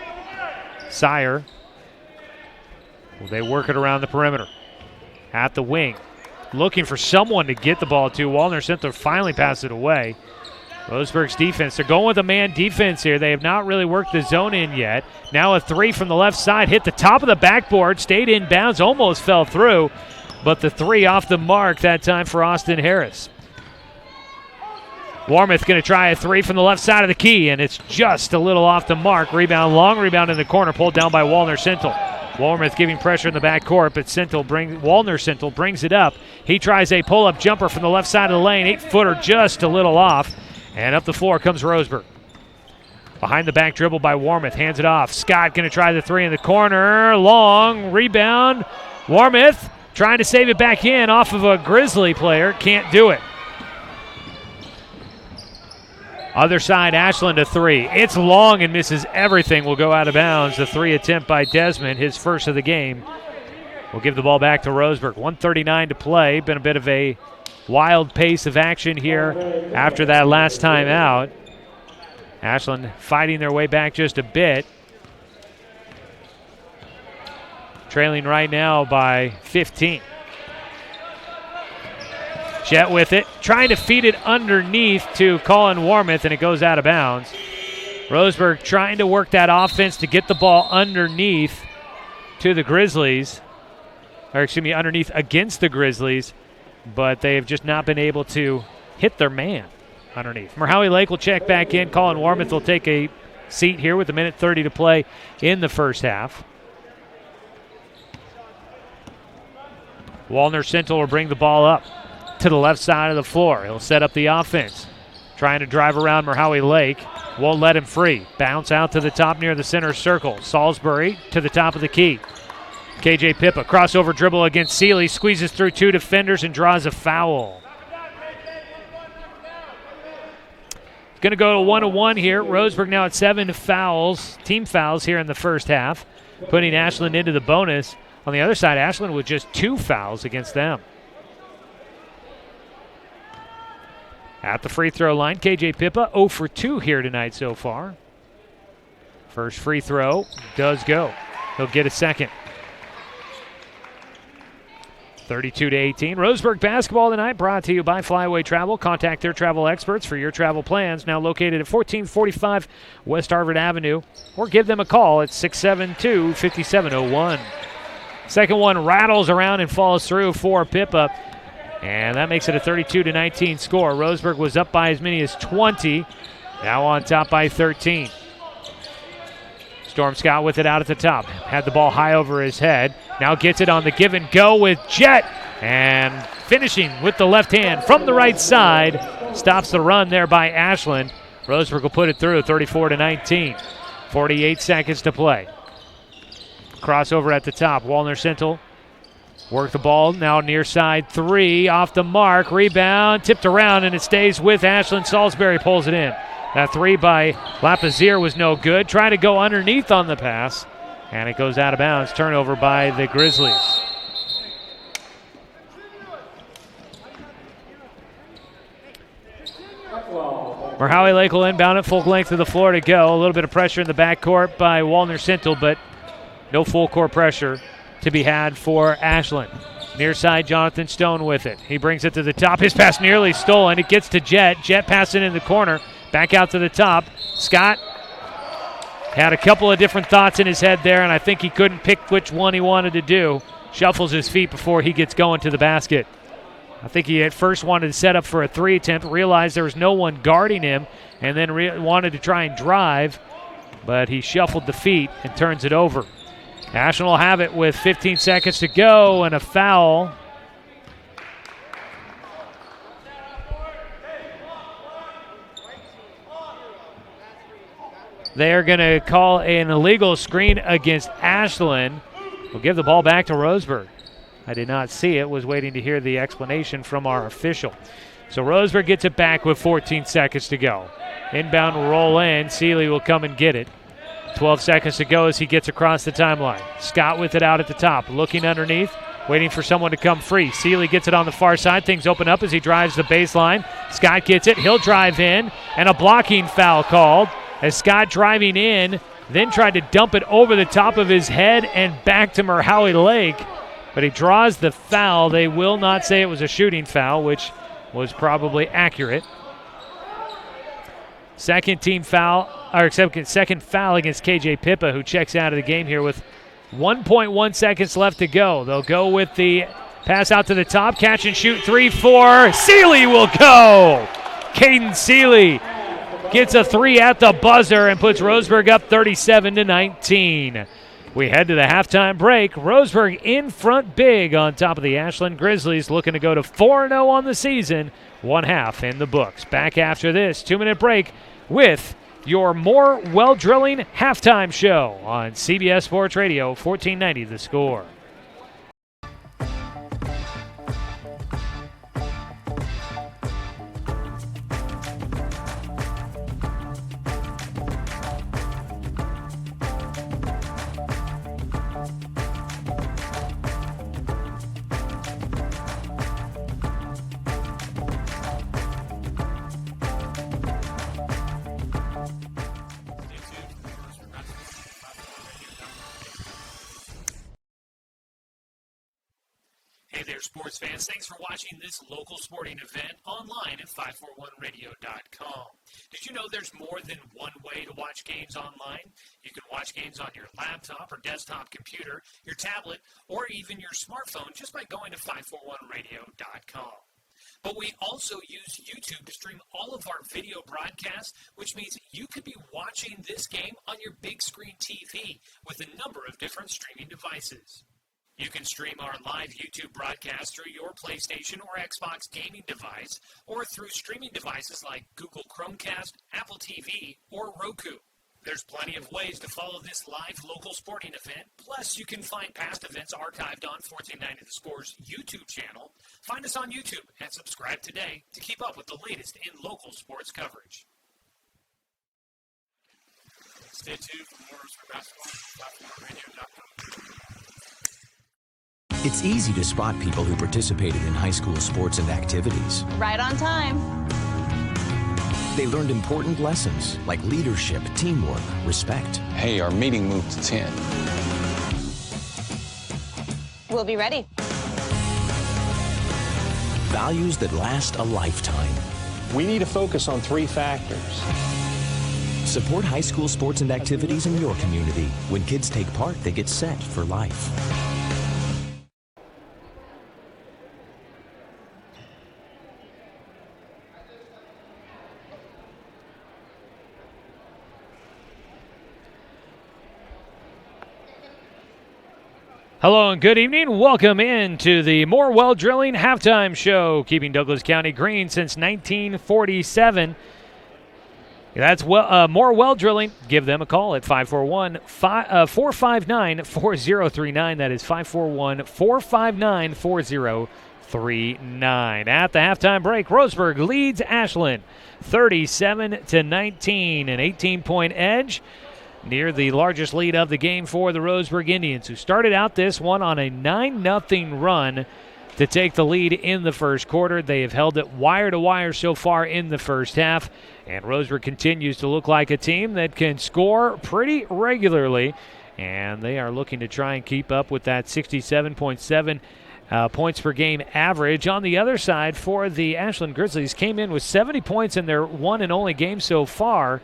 Sire. Well, they work it around the perimeter. At the wing, looking for someone to get the ball to. Walner Sintel finally passed it away. Roseburg's defense, they're going with a man defense here. They have not really worked the zone in yet. Now a three from the left side, hit the top of the backboard, stayed in bounds, almost fell through, but the three off the mark that time for Austin Harris. Warmouth going to try a three from the left side of the key, and it's just a little off the mark. Rebound, long rebound in the corner, pulled down by Walner Sintel. Warmouth giving pressure in the backcourt, but Walner Sintel brings it up. He tries a pull-up jumper from the left side of the lane, 8-footer just a little off, and up the floor comes Roseburg. Behind the back dribble by Warmouth, hands it off. Scott going to try the three in the corner, long rebound. Warmouth trying to save it back in off of a Grizzly player, can't do it. Other side, Ashland a three. It's long and misses everything. Will go out of bounds. The three attempt by Desmond, his first of the game. We'll give the ball back to Roseburg. 1:39 to play. Been a bit of a wild pace of action here after that last time out. Ashland fighting their way back just a bit. Trailing right now by 15. Jet with it, trying to feed it underneath to Colin Warmouth, and it goes out of bounds. Roseburg trying to work that offense to get the ball underneath to the Grizzlies, underneath against the Grizzlies, but they have just not been able to hit their man underneath. Merhowie Lake will check back in. Colin Warmouth will take a seat here with 1:30 to play in the first half. Walner Sintel will bring the ball up to the left side of the floor. He'll set up the offense. Trying to drive around Merhowie Lake. Won't let him free. Bounce out to the top near the center circle. Salisbury to the top of the key. KJ Pippa, crossover dribble against Seeley. Squeezes through two defenders and draws a foul. It's going to go to 1-1 here. Roseburg now at 7 fouls, team fouls here in the first half, putting Ashland into the bonus. On the other side, Ashland with just 2 fouls against them. At the free throw line, KJ Pippa 0 for 2 here tonight so far. First free throw does go. He'll get a second. 32-18. Roseburg basketball tonight brought to you by Flyaway Travel. Contact their travel experts for your travel plans. Now located at 1445 West Harvard Avenue. Or give them a call at 672-5701. Second one rattles around and falls through for Pippa. And that makes it a 32-19 score. Roseburg was up by as many as 20. Now on top by 13. Storm Scott with it out at the top. Had the ball high over his head. Now gets it on the give and go with Jet. And finishing with the left hand from the right side. Stops the run there by Ashland. Roseburg will put it through 34-19. 48 seconds to play. Crossover at the top. Walner Sintel work the ball. Now near side three. Off the mark. Rebound. Tipped around and it stays with Ashland. Salisbury pulls it in. That three by Lapazier was no good. Trying to go underneath on the pass. And it goes out of bounds. Turnover by the Grizzlies. Merhowie Lake will inbound it full length of the floor to go. A little bit of pressure in the backcourt by Walner Sintel, but no full court pressure to be had for Ashland. Near side, Jonathan Stone with it. He brings it to the top. His pass nearly stolen. It gets to Jet. Jet passing in the corner. Back out to the top. Scott had a couple of different thoughts in his head there, and I think he couldn't pick which one he wanted to do. Shuffles his feet before he gets going to the basket. I think he at first wanted to set up for a three attempt, realized there was no one guarding him, and then wanted to try and drive, but he shuffled the feet and turns it over. Ashland will have it with 15 seconds to go and a foul. They're going to call an illegal screen against Ashland. We'll give the ball back to Roseburg. I did not see it, was waiting to hear the explanation from our official. So Roseburg gets it back with 14 seconds to go. Inbound will roll in. Seeley will come and get it. 12 seconds to go as he gets across the timeline. Scott with it out at the top, looking underneath, waiting for someone to come free. Seeley gets it on the far side. Things open up as he drives the baseline. Scott gets it. He'll drive in, and a blocking foul called as Scott driving in, then tried to dump it over the top of his head and back to Merhowie Lake. But he draws the foul. They will not say it was a shooting foul, which was probably accurate. Second foul against KJ Pippa, who checks out of the game here with 1.1 seconds left to go. They'll go with the pass out to the top, catch and shoot 3-4. Seeley will go. Caden Seeley gets a three at the buzzer and puts Roseburg up 37-19. We head to the halftime break. Roseburg in front big on top of the Ashland Grizzlies, looking to go to 4-0 on the season. 1 half in the books. Back after this 2-minute break with your more well drilling halftime show on CBS Sports Radio, 1490 The Score. Hey there, sports fans. Thanks for watching this local sporting event online at 541radio.com. Did you know there's more than one way to watch games online? You can watch games on your laptop or desktop computer, your tablet, or even your smartphone just by going to 541radio.com. But we also use YouTube to stream all of our video broadcasts, which means you could be watching this game on your big screen TV with a number of different streaming devices. You can stream our live YouTube broadcast through your PlayStation or Xbox gaming device or through streaming devices like Google Chromecast, Apple TV, or Roku. There's plenty of ways to follow this live local sporting event. Plus, you can find past events archived on 1490 The Score's YouTube channel. Find us on YouTube and subscribe today to keep up with the latest in local sports coverage. Stay tuned for more for basketball at 541radio.com. It's easy to spot people who participated in high school sports and activities. Right on time. They learned important lessons like leadership, teamwork, respect. Hey, our meeting moved to 10. We'll be ready. Values that last a lifetime. We need to focus on 3 factors. Support high school sports and activities in your community. When kids take part, they get set for life. Hello and good evening. Welcome into the More Well Drilling Halftime Show, keeping Douglas County green since 1947. That's More Well Drilling. Give them a call at 541-459-4039. That is 541-459-4039. At the halftime break, Roseburg leads Ashland 37-19, an 18-point edge near the largest lead of the game for the Roseburg Indians, who started out this one on a 9-0 run to take the lead in the first quarter. They have held it wire to wire so far in the first half, and Roseburg continues to look like a team that can score pretty regularly, and they are looking to try and keep up with that 67.7 points per game average. On the other side, for the Ashland Grizzlies, came in with 70 points in their one and only game so far.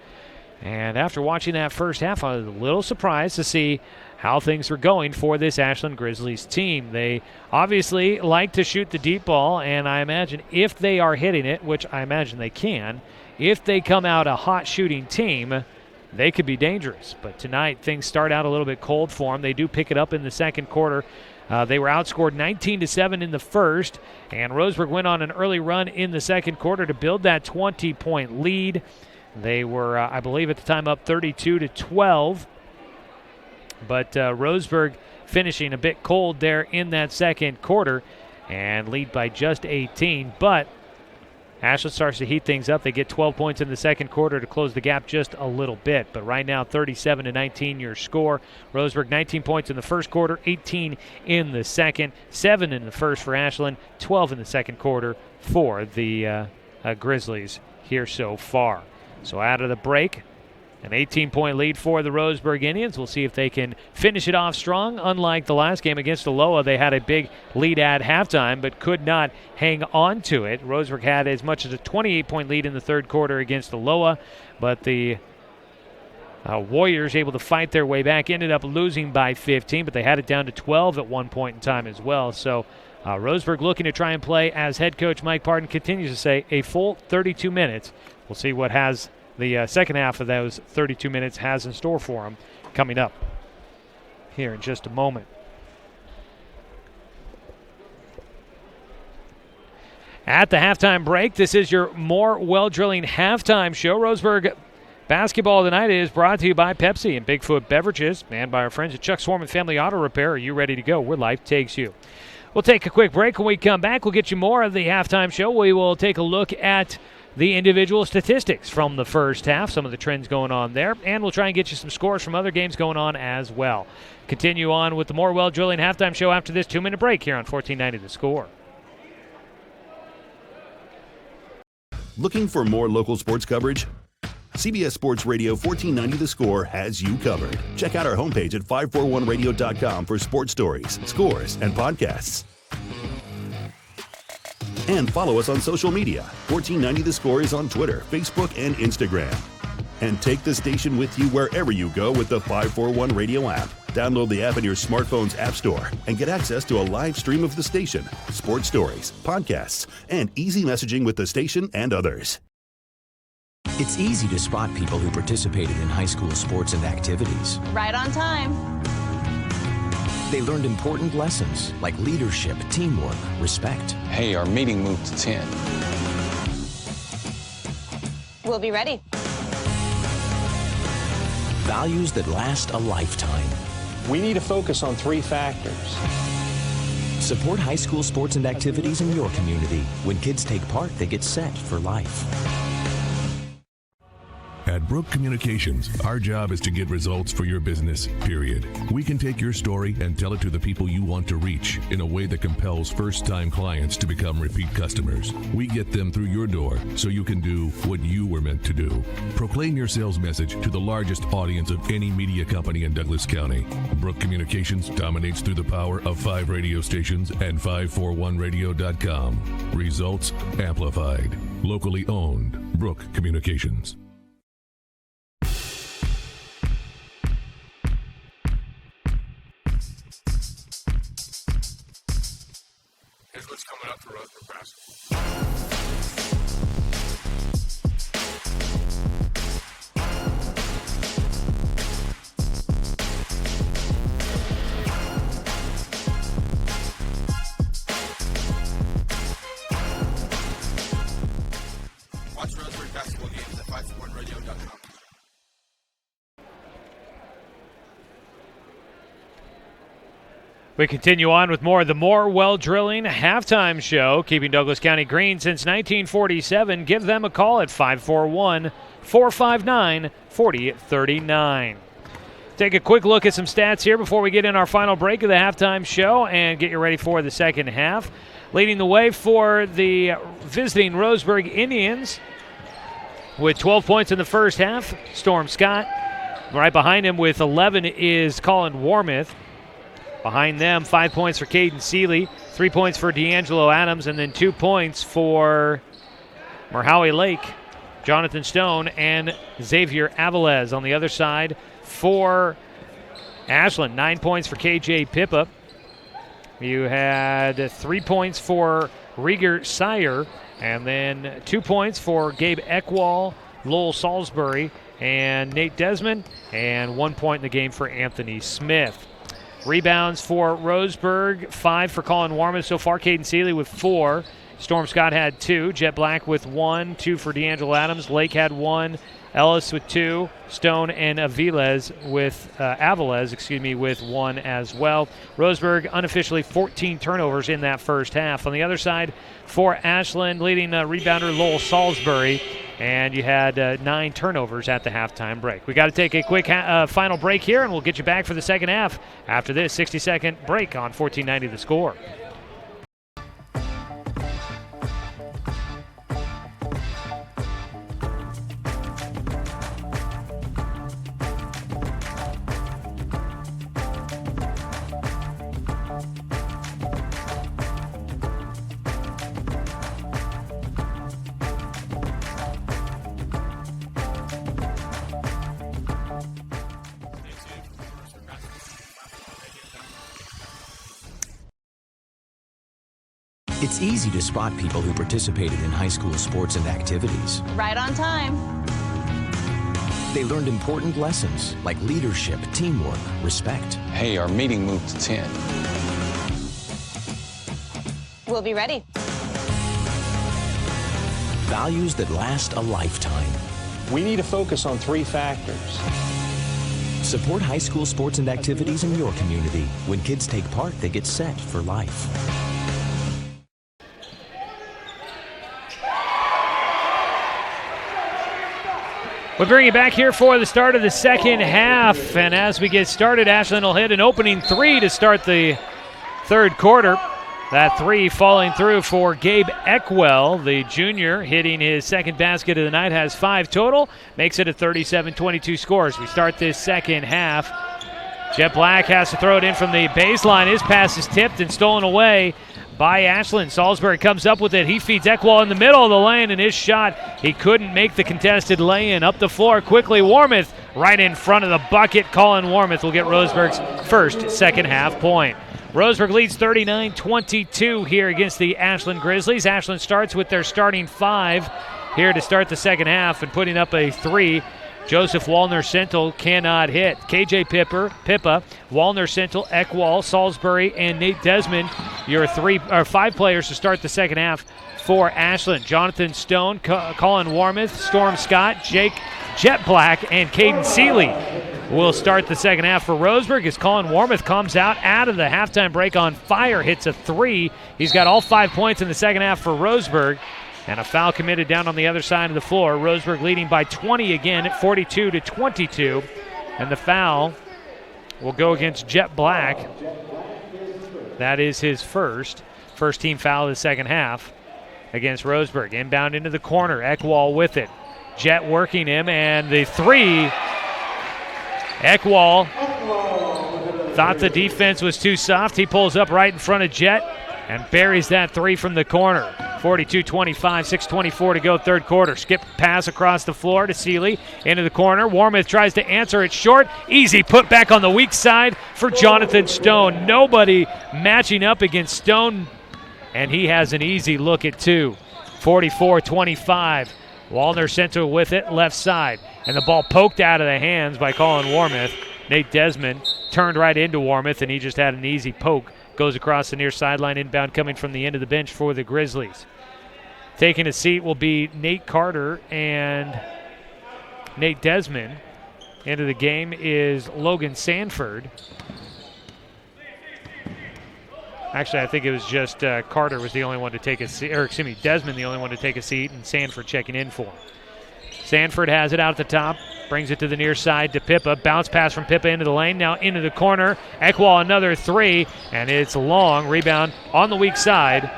And after watching that first half, I was a little surprised to see how things were going for this Ashland Grizzlies team. They obviously like to shoot the deep ball, and I imagine if they are hitting it, which I imagine they can, if they come out a hot shooting team, they could be dangerous. But tonight, things start out a little bit cold for them. They do pick it up in the second quarter. They were outscored 19-7 in the first, and Roseburg went on an early run in the second quarter to build that 20-point lead. They were, I believe at the time, up 32-12. But Roseburg finishing a bit cold there in that second quarter and lead by just 18. But Ashland starts to heat things up. They get 12 points in the second quarter to close the gap just a little bit. But right now, 37-19 your score. Roseburg 19 points in the first quarter, 18 in the second, 7 in the first for Ashland, 12 in the second quarter for the Grizzlies here so far. So out of the break, an 18-point lead for the Roseburg Indians. We'll see if they can finish it off strong. Unlike the last game against Aloha, they had a big lead at halftime but could not hang on to it. Roseburg had as much as a 28-point lead in the third quarter against Aloha, but the Warriors able to fight their way back, ended up losing by 15, but they had it down to 12 at one point in time as well. So Roseburg looking to try and play, as head coach Mike Pardon continues to say, a full 32 minutes. We'll see what has the second half of those 32 minutes has in store for them coming up here in just a moment. At the halftime break, this is your More Well Drilling Halftime Show. Roseburg basketball tonight is brought to you by Pepsi and Bigfoot Beverages and by our friends at Chuck Swarman Family Auto Repair. Are you ready to go where life takes you? We'll take a quick break. When we come back, we'll get you more of the halftime show. We will take a look at the individual statistics from the first half, some of the trends going on there, and we'll try and get you some scores from other games going on as well. Continue on with the More Well Drilling Halftime Show after this 2-minute break here on 1490 The Score. Looking for more local sports coverage? CBS Sports Radio 1490 The Score has you covered. Check out our homepage at 541radio.com for sports stories, scores, and podcasts. And follow us on social media. 1490 The Score is on Twitter, Facebook, and Instagram. And take the station with you wherever you go with the 541 Radio app. Download the app in your smartphone's app store and get access to a live stream of the station, sports stories, podcasts, and easy messaging with the station and others. It's easy to spot people who participated in high school sports and activities. Right on time. They learned important lessons like leadership, teamwork, respect. Hey, our meeting moved to 10. We'll be ready. Values that last a lifetime. We need to focus on 3 factors. Support high school sports and activities in your community. When kids take part, they get set for life. At Brook Communications, our job is to get results for your business, period. We can take your story and tell it to the people you want to reach in a way that compels first-time clients to become repeat customers. We get them through your door so you can do what you were meant to do. Proclaim your sales message to the largest audience of any media company in Douglas County. Brook Communications dominates through the power of 5 radio stations and 541radio.com. Results amplified. Locally owned. Brook Communications. Here's what's coming up for Roseburg basketball. We continue on with more of the Well Drilling halftime show, keeping Douglas County green since 1947. Give them a call at 541-459-4039. Take a quick look at some stats here before we get in our final break of the halftime show and get you ready for the second half. Leading the way for the visiting Roseburg Indians with 12 points in the first half, Storm Scott. Right behind him with 11 is Colin Warmouth. Behind them, 5 points for Caden Seeley, 3 points for D'Angelo Adams, and then 2 points for Merhowie Lake, Jonathan Stone, and Xavier Avilés. On the other side, for Ashland, 9 points for KJ Pippa. You had 3 points for Rieger Sire, and then 2 points for Gabe Eckwall, Lowell Salisbury, and Nate Desmond, and 1 point in the game for Anthony Smith. Rebounds for Roseburg, 5 for Colin Warmouth so far. Caden Seeley with 4. Storm Scott had 2. Jet Black with 1. 2 for D'Angelo Adams. Lake had 1. Ellis with 2. Stone and Avilés with with 1 as well. Roseburg unofficially 14 turnovers in that first half. On the other side, for Ashland, leading rebounder Lowell Salisbury. And you had 9 turnovers at the halftime break. We got to take a quick final break here, and we'll get you back for the second half after this 60-second break on 1490 The Score. It's easy to spot people who participated in high school sports and activities. Right on time. They learned important lessons like leadership, teamwork, respect. Hey, our meeting moved to 10. We'll be ready. Values that last a lifetime. We need to focus on 3 factors. Support high school sports and activities in your community. When kids take part, they get set for life. We'll bring you back here for the start of the second half. And as we get started, Ashland will hit an opening 3 to start the third quarter. That 3 falling through for Gabe Eckwell, the junior, hitting his second basket of the night, has 5 total, makes it a 37-22 score. As we start this second half, Jet Black has to throw it in from the baseline. His pass is tipped and stolen away by Ashland. Salisbury comes up with it. He feeds Eckwall in the middle of the lane, and his shot, he couldn't make the contested lay-in. Up the floor quickly, Warmouth right in front of the bucket. Colin Warmouth will get Roseburg's first second half point. Roseburg leads 39-22 here against the Ashland Grizzlies. Ashland starts with their starting 5 here to start the second half and putting up a 3. Joseph Wallner-Sentel cannot hit. KJ Pippa, Wallner-Sentel, Eckwall, Salisbury, and Nate Desmond, your 5 players to start the second half for Ashland. Jonathan Stone, Colin Warmouth, Storm Scott, Jet Black, and Caden Seeley will start the second half for Roseburg as Colin Warmouth comes out of the halftime break on fire, hits a 3. He's got all 5 points in the second half for Roseburg. And a foul committed down on the other side of the floor. Roseburg leading by 20 again at 42-22. And the foul will go against Jet Black. That is his first team foul of the second half against Roseburg. Inbound into the corner. Eckwall with it. Jet working him, and the 3. Eckwall thought the defense was too soft. He pulls up right in front of Jet and buries that 3 from the corner. 42-25, 6:24 to go third quarter. Skip pass across the floor to Seeley into the corner. Warmouth tries to answer it short. Easy put back on the weak side for Jonathan Stone. Nobody matching up against Stone, and he has an easy look at 2. 44-25. Wallner-Sentel with it, left side. And the ball poked out of the hands by Colin Warmouth. Nate Desmond turned right into Warmouth, and he just had an easy poke. Goes across the near sideline, inbound coming from the end of the bench for the Grizzlies. Taking a seat will be Nate Carter and Nate Desmond. Into the game is Logan Sanford. Actually, I think it was just Carter was the only one to take a seat, or excuse me, Desmond the only one to take a seat, and Sanford checking in for him. Sanford has it out at the top, brings it to the near side to Pippa. Bounce pass from Pippa into the lane, now into the corner. Eckwall another three, and it's long. Rebound on the weak side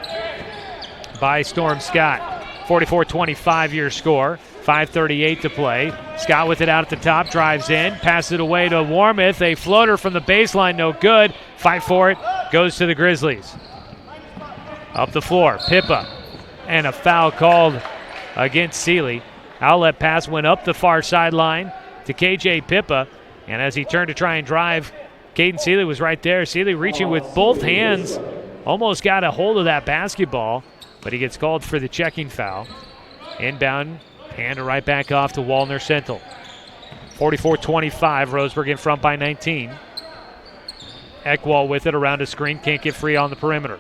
by Storm Scott. 44-25 your score. 5:38 to play. Scott with it out at the top, drives in, passes it away to Warmouth. A floater from the baseline, no good. Fight for it, goes to the Grizzlies. Up the floor, Pippa, and a foul called against Seeley. Outlet pass went up the far sideline to KJ Pippa, and as he turned to try and drive, Caden Seeley was right there. Seeley reaching with both hands, almost got a hold of that basketball, but he gets called for the checking foul. Inbound, hand right back off to Walner Central. 44-25, Roseburg in front by 19. Eckwall with it around a screen, can't get free on the perimeter.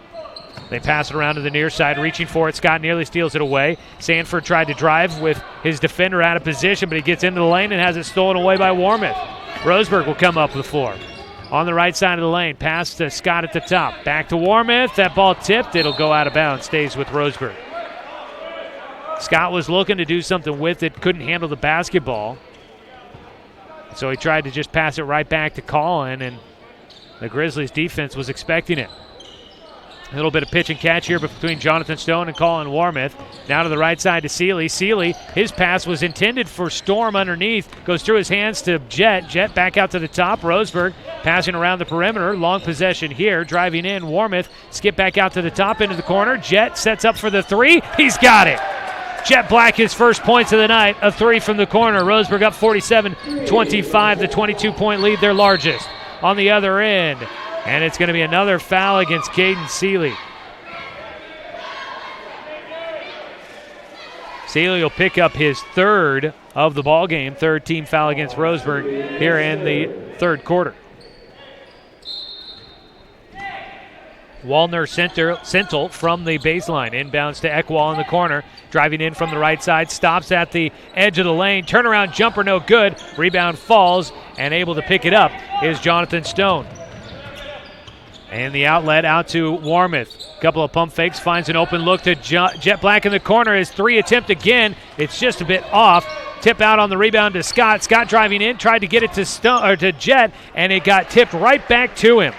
They pass it around to the near side, reaching for it. Scott nearly steals it away. Sanford tried to drive with his defender out of position, but he gets into the lane and has it stolen away by Warmouth. Roseburg will come up the floor. On the right side of the lane, pass to Scott at the top. Back to Warmouth. That ball tipped. It'll go out of bounds. Stays with Roseburg. Scott was looking to do something with it, couldn't handle the basketball. So he tried to just pass it right back to Colin, and the Grizzlies defense was expecting it. A little bit of pitch and catch here between Jonathan Stone and Colin Warmouth. Now to the right side to Seeley. Seeley, his pass was intended for Storm underneath. Goes through his hands to Jet. Jet back out to the top. Roseburg passing around the perimeter. Long possession here. Driving in. Warmouth skip back out to the top into the corner. Jet sets up for the three. He's got it. Jet Black, his first points of the night. A three from the corner. Roseburg up 47-25. The 22-point lead, their largest. On the other end. And it's going to be another foul against Caden Seeley. Seeley will pick up his third of the ball game, third team foul against Roseburg here in the third quarter. Walner Central from the baseline. Inbounds to Eckwall in the corner. Driving in from the right side. Stops at the edge of the lane. Turnaround jumper, no good. Rebound falls, and able to pick it up is Jonathan Stone. And the outlet out to Warmouth. Couple of pump fakes, finds an open look to Jet Black in the corner. His three attempt again. It's just a bit off. Tip out on the rebound to Scott. Scott driving in, tried to get it to Jet, and it got tipped right back to him.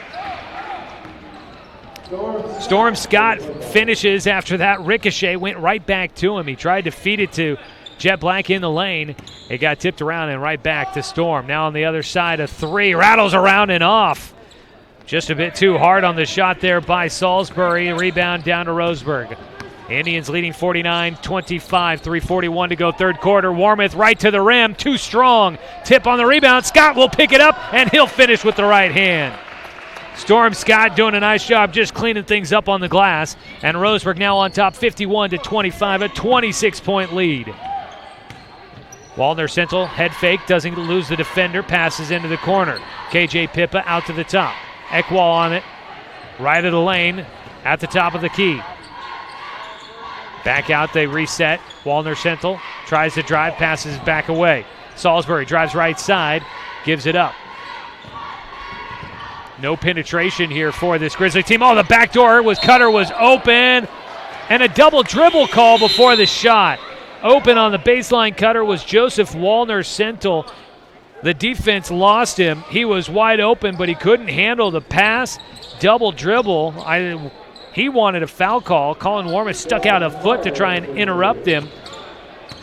Storm Scott finishes after that ricochet, went right back to him. He tried to feed it to Jet Black in the lane. It got tipped around and right back to Storm. Now on the other side, a three rattles around and off. Just a bit too hard on the shot there by Salisbury. Rebound down to Roseburg. Indians leading 49-25, 3:41 to go third quarter. Warmouth right to the rim, too strong. Tip on the rebound. Scott will pick it up, and he'll finish with the right hand. Storm Scott doing a nice job just cleaning things up on the glass. And Roseburg now on top 51-25, a 26-point lead. Walner Central, head fake, doesn't lose the defender, passes into the corner. KJ Pippa out to the top. Eckwall on it, right of the lane, at the top of the key. Back out, they reset. Walner Central tries to drive, passes back away. Salisbury drives right side, gives it up. No penetration here for this Grizzly team. Oh, the back door Cutter was open, and a double dribble call before the shot. Open on the baseline cutter was Joseph Walner Central. The defense lost him. He was wide open, but he couldn't handle the pass. Double dribble. He wanted a foul call. Colin Warmouth stuck out a foot to try and interrupt him.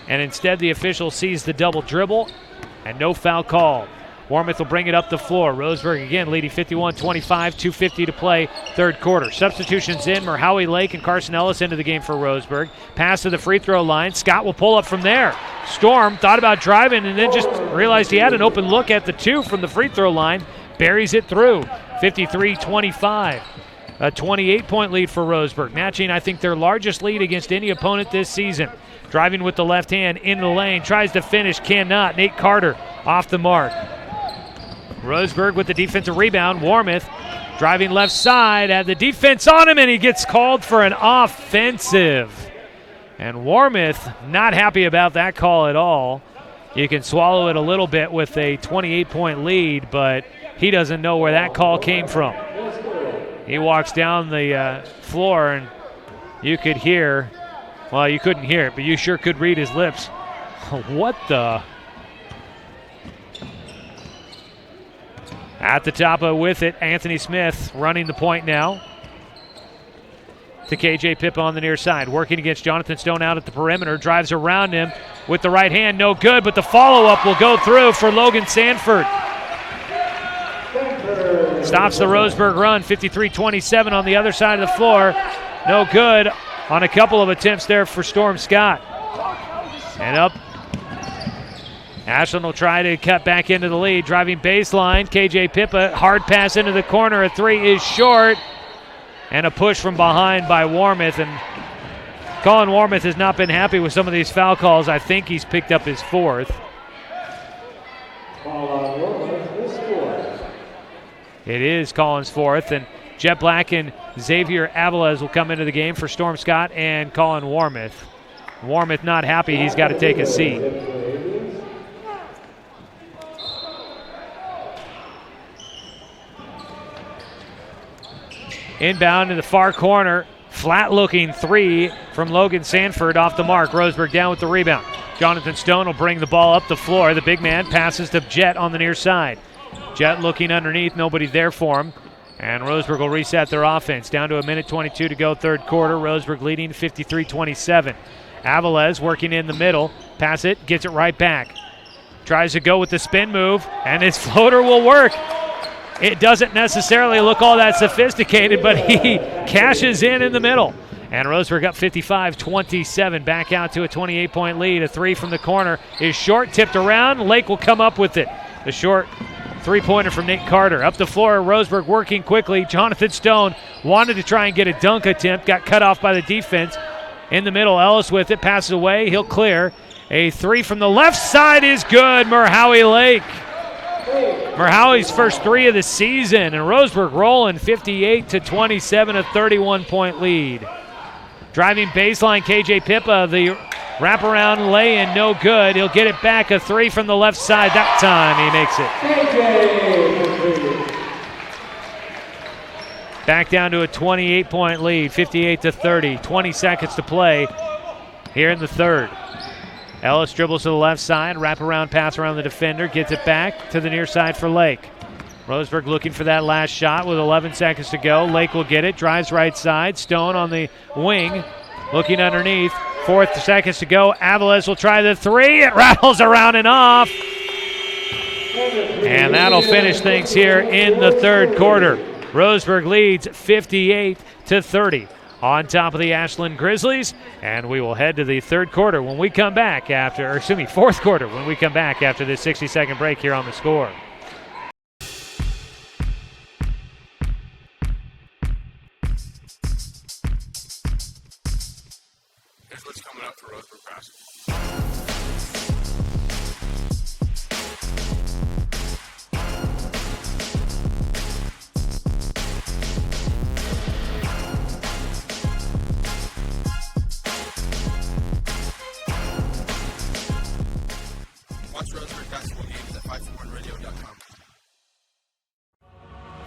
And instead the official sees the double dribble and no foul call. Warmouth will bring it up the floor. Roseburg again leading 51-25, 2:50 to play third quarter. Substitutions in. Merhowie Lake and Carson Ellis into the game for Roseburg. Pass to the free throw line. Scott will pull up from there. Storm thought about driving and then just realized he had an open look at the two from the free throw line. Buries it through. 53-25. A 28-point lead for Roseburg. Matching, I think, their largest lead against any opponent this season. Driving with the left hand into the lane. Tries to finish. Cannot. Nate Carter off the mark. Roseburg with the defensive rebound. Warmouth driving left side, had the defense on him, and he gets called for an offensive. And Warmouth not happy about that call at all. You can swallow it a little bit with a 28-point lead, but he doesn't know where that call came from. He walks down the floor, and you could hear, well, you couldn't hear it, but you sure could read his lips. What the? At the top with it, Anthony Smith running the point now. To KJ Pippa on the near side, working against Jonathan Stone out at the perimeter, drives around him with the right hand, no good, but the follow-up will go through for Logan Sanford. Stops the Roseburg run, 53-27 on the other side of the floor. No good on a couple of attempts there for Storm Scott. And up. Ashland will try to cut back into the lead, driving baseline. KJ Pippa, hard pass into the corner. A three is short. And a push from behind by Warmoth. And Colin Warmoth has not been happy with some of these foul calls. I think he's picked up his fourth. It is Colin's fourth. And Jet Black and Xavier Aviles will come into the game for Storm Scott and Colin Warmoth. Warmoth not happy. He's got to take a seat. Inbound in the far corner, flat-looking three from Logan Sanford off the mark. Roseburg down with the rebound. Jonathan Stone will bring the ball up the floor. The big man passes to Jet on the near side. Jet looking underneath, nobody there for him. And Roseburg will reset their offense. Down to 1:22 to go third quarter. Roseburg leading 53-27. Aviles working in the middle. Pass it, gets it right back. Tries to go with the spin move, and his floater will work. It doesn't necessarily look all that sophisticated, but he cashes in the middle. And Roseburg up 55-27, back out to a 28-point lead. A three from the corner is short, tipped around. Lake will come up with it. The short three-pointer from Nate Carter. Up the floor, Roseburg working quickly. Jonathan Stone wanted to try and get a dunk attempt, got cut off by the defense. In the middle, Ellis with it, passes away, he'll clear. A three from the left side is good, Murhowie Lake. Murhowie's first three of the season, and Roseburg rolling 58-27, a 31-point lead. Driving baseline, KJ Pippa, the wraparound lay-in, no good. He'll get it back, a three from the left side. That time he makes it. Back down to a 28-point lead, 58-30, 20 seconds to play here in the third. Ellis dribbles to the left side, wraparound pass around the defender, gets it back to the near side for Lake. Roseburg looking for that last shot with 11 seconds to go. Lake will get it, drives right side. Stone on the wing, looking underneath. 4 seconds to go. Aviles will try the three. It rattles around and off. And that'll finish things here in the third quarter. Roseburg leads 58-30. On top of the Ashland Grizzlies, and we will head to the third quarter when we come back fourth quarter when we come back after this 60-second break here on The Score. Here's what's coming up for Roseburg basketball.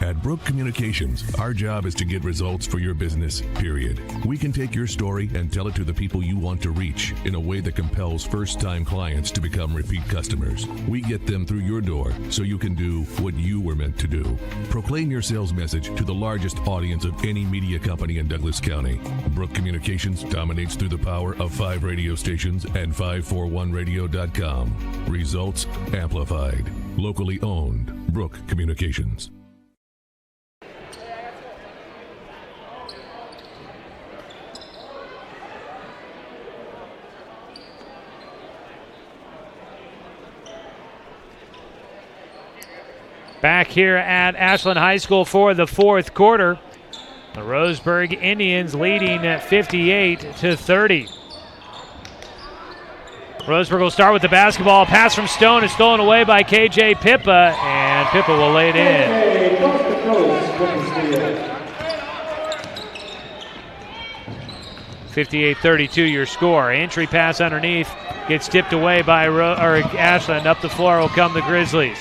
At Brook Communications, our job is to get results for your business, period. We can take your story and tell it to the people you want to reach in a way that compels first-time clients to become repeat customers. We get them through your door so you can do what you were meant to do. Proclaim your sales message to the largest audience of any media company in Douglas County. Brook Communications dominates through the power of 5 radio stations and 541radio.com. Results amplified. Locally owned. Brook Communications. Back here at Ashland High School for the fourth quarter. The Roseburg Indians leading at 58-30. Roseburg will start with the basketball. Pass from Stone is stolen away by KJ Pippa, and Pippa will lay it in. 58-32 your score. Entry pass underneath gets tipped away by Ashland. Up the floor will come the Grizzlies.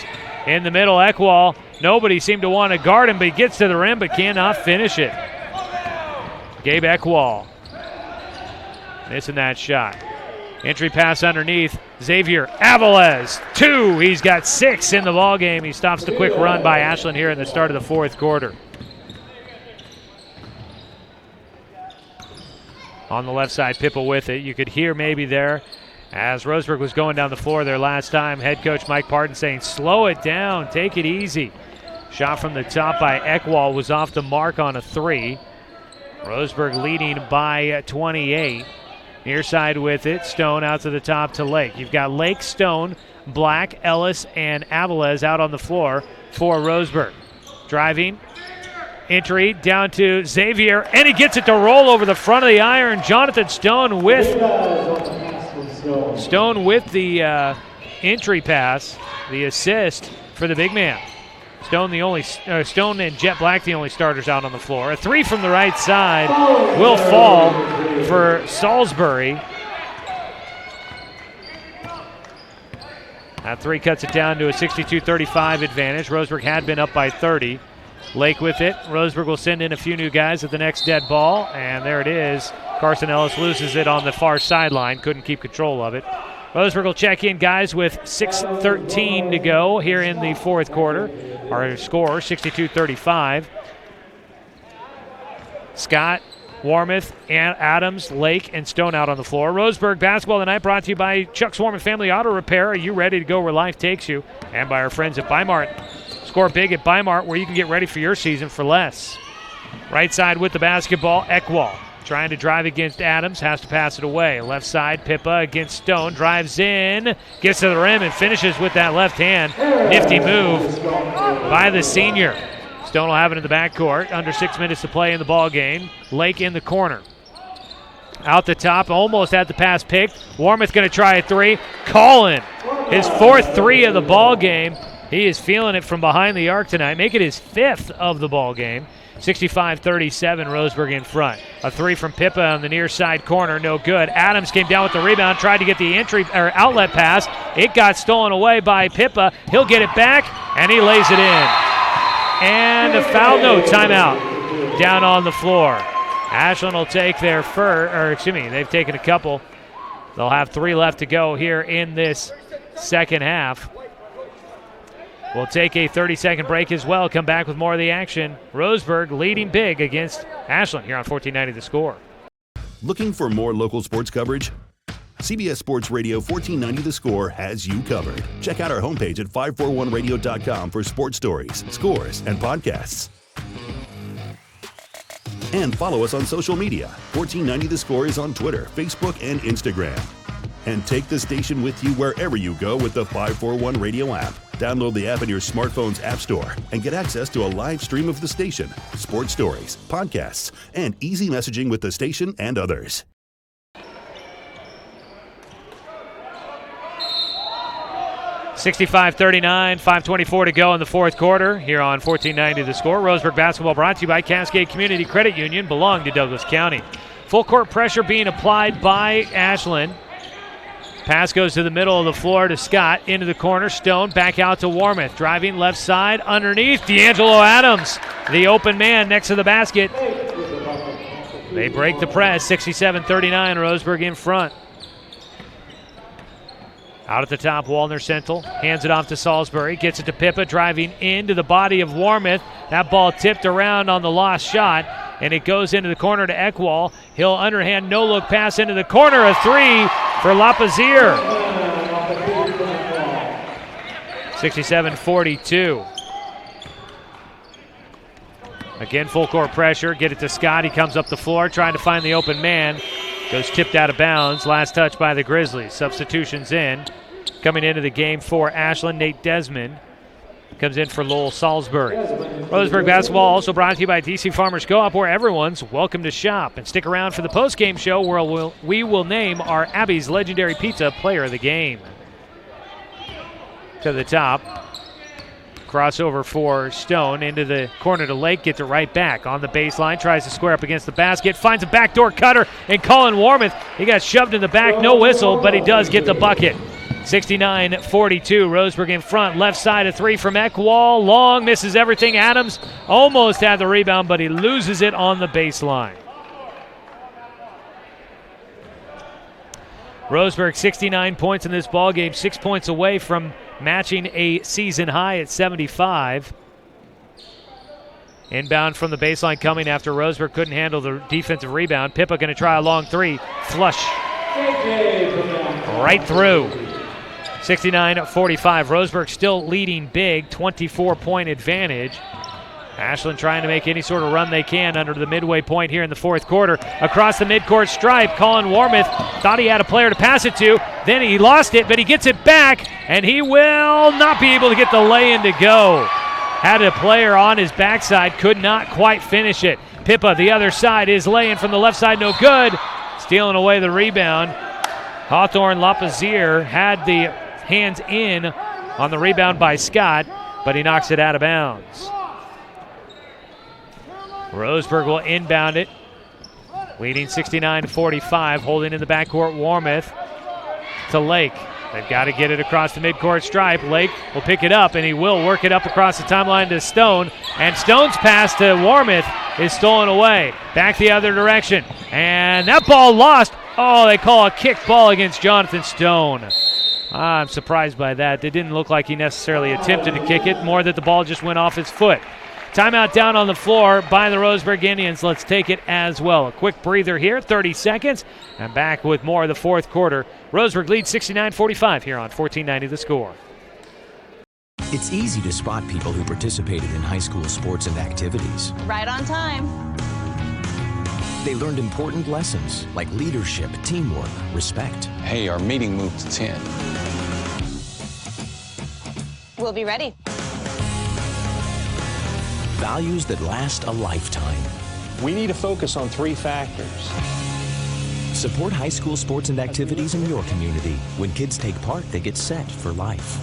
In the middle, Eckwall. Nobody seemed to want to guard him, but he gets to the rim but cannot finish it. Gabe Eckwall missing that shot. Entry pass underneath. Xavier Avilés, 2. He's got 6 in the ball game. He stops the quick run by Ashland here in the start of the fourth quarter. On the left side, Pippa with it. You could hear maybe there as Roseburg was going down the floor there last time. Head coach Mike Parton saying, slow it down, take it easy. Shot from the top by Eckwall was off the mark on a 3. Roseburg leading by 28. Near side with it, Stone out to the top to Lake. You've got Lake, Stone, Black, Ellis, and Avilés out on the floor for Roseburg. Driving, entry down to Xavier, and he gets it to roll over the front of the iron. Jonathan Stone with the entry pass, the assist for the big man. Stone and Jet Black the only starters out on the floor. A 3 from the right side will fall for Salisbury. That 3 cuts it down to a 62-35 advantage. Roseburg had been up by 30. Lake with it. Roseburg will send in a few new guys at the next dead ball, and there it is. Carson Ellis loses it on the far sideline. Couldn't keep control of it. Roseburg will check in guys with 6:13 to go here in the fourth quarter. Our score, 62-35. Scott, Warmoth, and Adams, Lake, and Stone out on the floor. Roseburg basketball tonight brought to you by Chuck Swarman Family Auto Repair. Are you ready to go where life takes you? And by our friends at Bi-Mart. Score big at Bi-Mart where you can get ready for your season for less. Right side with the basketball, Eckwall. Trying to drive against Adams, has to pass it away. Left side, Pippa against Stone, drives in, gets to the rim, and finishes with that left hand. Nifty move by the senior. Stone will have it in the backcourt. Under 6 minutes to play in the ball game. Lake in the corner. Out the top, almost had the pass picked. Warmoth going to try a 3. Collin, his 4th 3 of the ball game. He is feeling it from behind the arc tonight. Make it his 5th of the ball game. 65-37, Roseburg in front. A 3 from Pippa on the near side corner, no good. Adams came down with the rebound, tried to get the entry or outlet pass. It got stolen away by Pippa. He'll get it back, and he lays it in. And a foul, no, timeout down on the floor. Ashland will take their they've taken a couple. They'll have 3 left to go here in this second half. We'll take a 30-second break as well. Come back with more of the action. Roseburg leading big against Ashland here on 1490 The Score. Looking for more local sports coverage? CBS Sports Radio 1490 The Score has you covered. Check out our homepage at 541radio.com for sports stories, scores, and podcasts. And follow us on social media. 1490 The Score is on Twitter, Facebook, and Instagram. And take the station with you wherever you go with the 541 Radio app. Download the app in your smartphone's app store and get access to a live stream of the station, sports stories, podcasts, and easy messaging with the station and others. (65-39), 5:24 to go in the fourth quarter here on 1490 The Score. Roseburg basketball brought to you by Cascade Community Credit Union, belong to Douglas County. Full court pressure being applied by Ashland. Pass goes to the middle of the floor to Scott, into the corner. Stone back out to Warmoth. Driving left side, underneath, D'Angelo Adams, the open man next to the basket. They break the press, 67-39, Roseburg in front. Out at the top, Wallner Central hands it off to Salisbury, gets it to Pippa, driving into the body of Warmoth. That ball tipped around on the lost shot, and it goes into the corner to Eckwall. He'll underhand no-look pass into the corner, a 3 for Lapazier. 67-42. Again, full court pressure. Get it to Scott. He comes up the floor trying to find the open man. Goes tipped out of bounds. Last touch by the Grizzlies. Substitutions in. Coming into the game for Ashland, Nate Desmond comes in for Lowell Salisbury. Roseburg basketball also brought to you by DC Farmers Co-op, where everyone's welcome to shop. And stick around for the post-game show where we will name our Abby's Legendary Pizza Player of the Game. To the top. Crossover for Stone into the corner to Lake, gets it right back on the baseline, tries to square up against the basket, finds a backdoor cutter, and Colin Warmoth, he got shoved in the back, no whistle, but he does get the bucket. 69-42, Roseburg in front. Left side, a three from Eckwall. Long, misses everything. Adams almost had the rebound, but he loses it on the baseline. Roseburg 69 points in this ballgame, 6 points away from matching a season high at 75. Inbound from the baseline coming after Roseburg couldn't handle the defensive rebound. Pippa going to try a long three. Flush. Right through. 69-45. Roseburg still leading big, 24-point advantage. Ashland trying to make any sort of run they can under the midway point here in the fourth quarter. Across the midcourt stripe, Colin Warmoth thought he had a player to pass it to. Then he lost it, but he gets it back, and he will not be able to get the lay-in to go. Had a player on his backside, could not quite finish it. Pippa, the other side, is laying from the left side, no good. Stealing away the rebound. Hawthorne Lapazier had the hands in on the rebound by Scott, but he knocks it out of bounds. Roseburg will inbound it, leading 69-45, holding in the backcourt Warmoth to Lake. They've got to get it across the midcourt stripe. Lake will pick it up, and he will work it up across the timeline to Stone. And Stone's pass to Warmoth is stolen away. Back the other direction. And that ball lost. Oh, they call a kick ball against Jonathan Stone. I'm surprised by that. It didn't look like he necessarily attempted to kick it, more that the ball just went off his foot. Timeout down on the floor by the Roseburg Indians. Let's take it as well. A quick breather here, 30 seconds, and back with more of the fourth quarter. Roseburg leads 69-45 here on 1490 The Score. It's easy to spot people who participated in high school sports and activities. Right on time. They learned important lessons like leadership, teamwork, respect. Hey, our meeting moved to 10. We'll be ready. Values that last a lifetime. We need to focus on 3 factors. Support high school sports and activities in your community. When kids take part, they get set for life.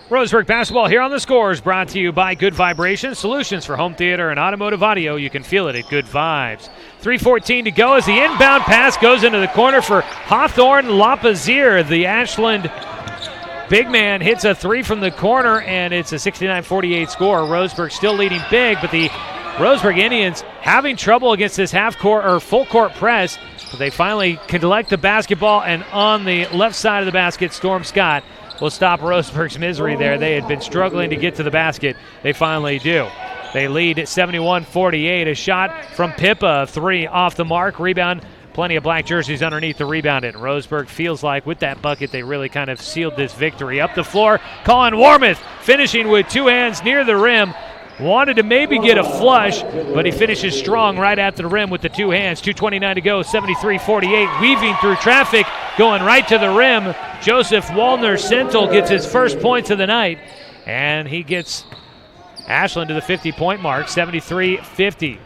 Roseburg basketball here on The Score is brought to you by Good Vibrations, solutions for home theater and automotive audio. You can feel it at Good Vibes. 3:14 to go as the inbound pass goes into the corner for Hawthorne Lapazier. The Ashland big man hits a three from the corner, and it's a 69-48 score. Roseburg still leading big, but the Roseburg Indians having trouble against this half-court or full-court press. But they finally collect the basketball, and on the left side of the basket, Storm Scott will stop Roseburg's misery there. They had been struggling to get to the basket. They finally do. They lead at 71-48. A shot from Pippa, three off the mark. Rebound, plenty of black jerseys underneath the rebound. And Roseburg feels like with that bucket, they really kind of sealed this victory. Up the floor, Colin Warmoth finishing with two hands near the rim. Wanted to maybe get a flush, but he finishes strong right at the rim with the two hands. 2:29 to go, 73-48. Weaving through traffic, going right to the rim. Joseph Wallner-Sentel gets his first points of the night, and he gets Ashland to the 50-point mark, 73-50.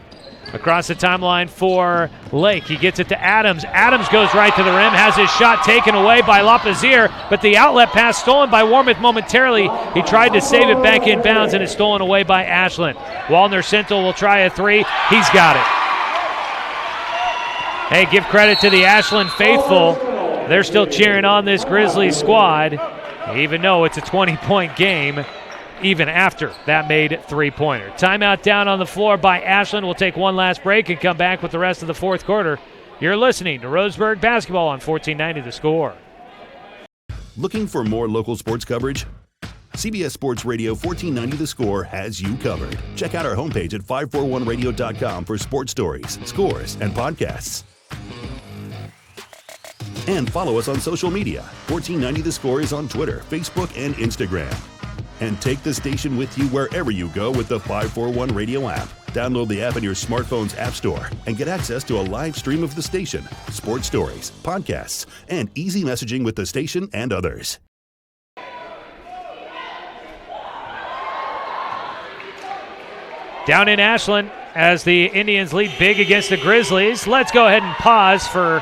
Across the timeline for Lake. He gets it to Adams. Adams goes right to the rim, has his shot taken away by Lapazier, but the outlet pass stolen by Warmoth momentarily. He tried to save it back in bounds, and it's stolen away by Ashland. Wallner-Sentel will try a three. He's got it. Hey, give credit to the Ashland faithful. They're still cheering on this Grizzlies squad, even though it's a 20-point game, even after that made three-pointer. Timeout down on the floor by Ashland. We'll take one last break and come back with the rest of the fourth quarter. You're listening to Roseburg Basketball on 1490 The Score. Looking for more local sports coverage? CBS Sports Radio 1490 The Score has you covered. Check out our homepage at 541radio.com for sports stories, scores, and podcasts. And follow us on social media. 1490 The Score is on Twitter, Facebook, and Instagram. And take the station with you wherever you go with the 541 Radio app. Download the app in your smartphone's app store and get access to a live stream of the station, sports stories, podcasts, and easy messaging with the station and others. Down in Ashland as the Indians lead big against the Grizzlies. Let's go ahead and pause for...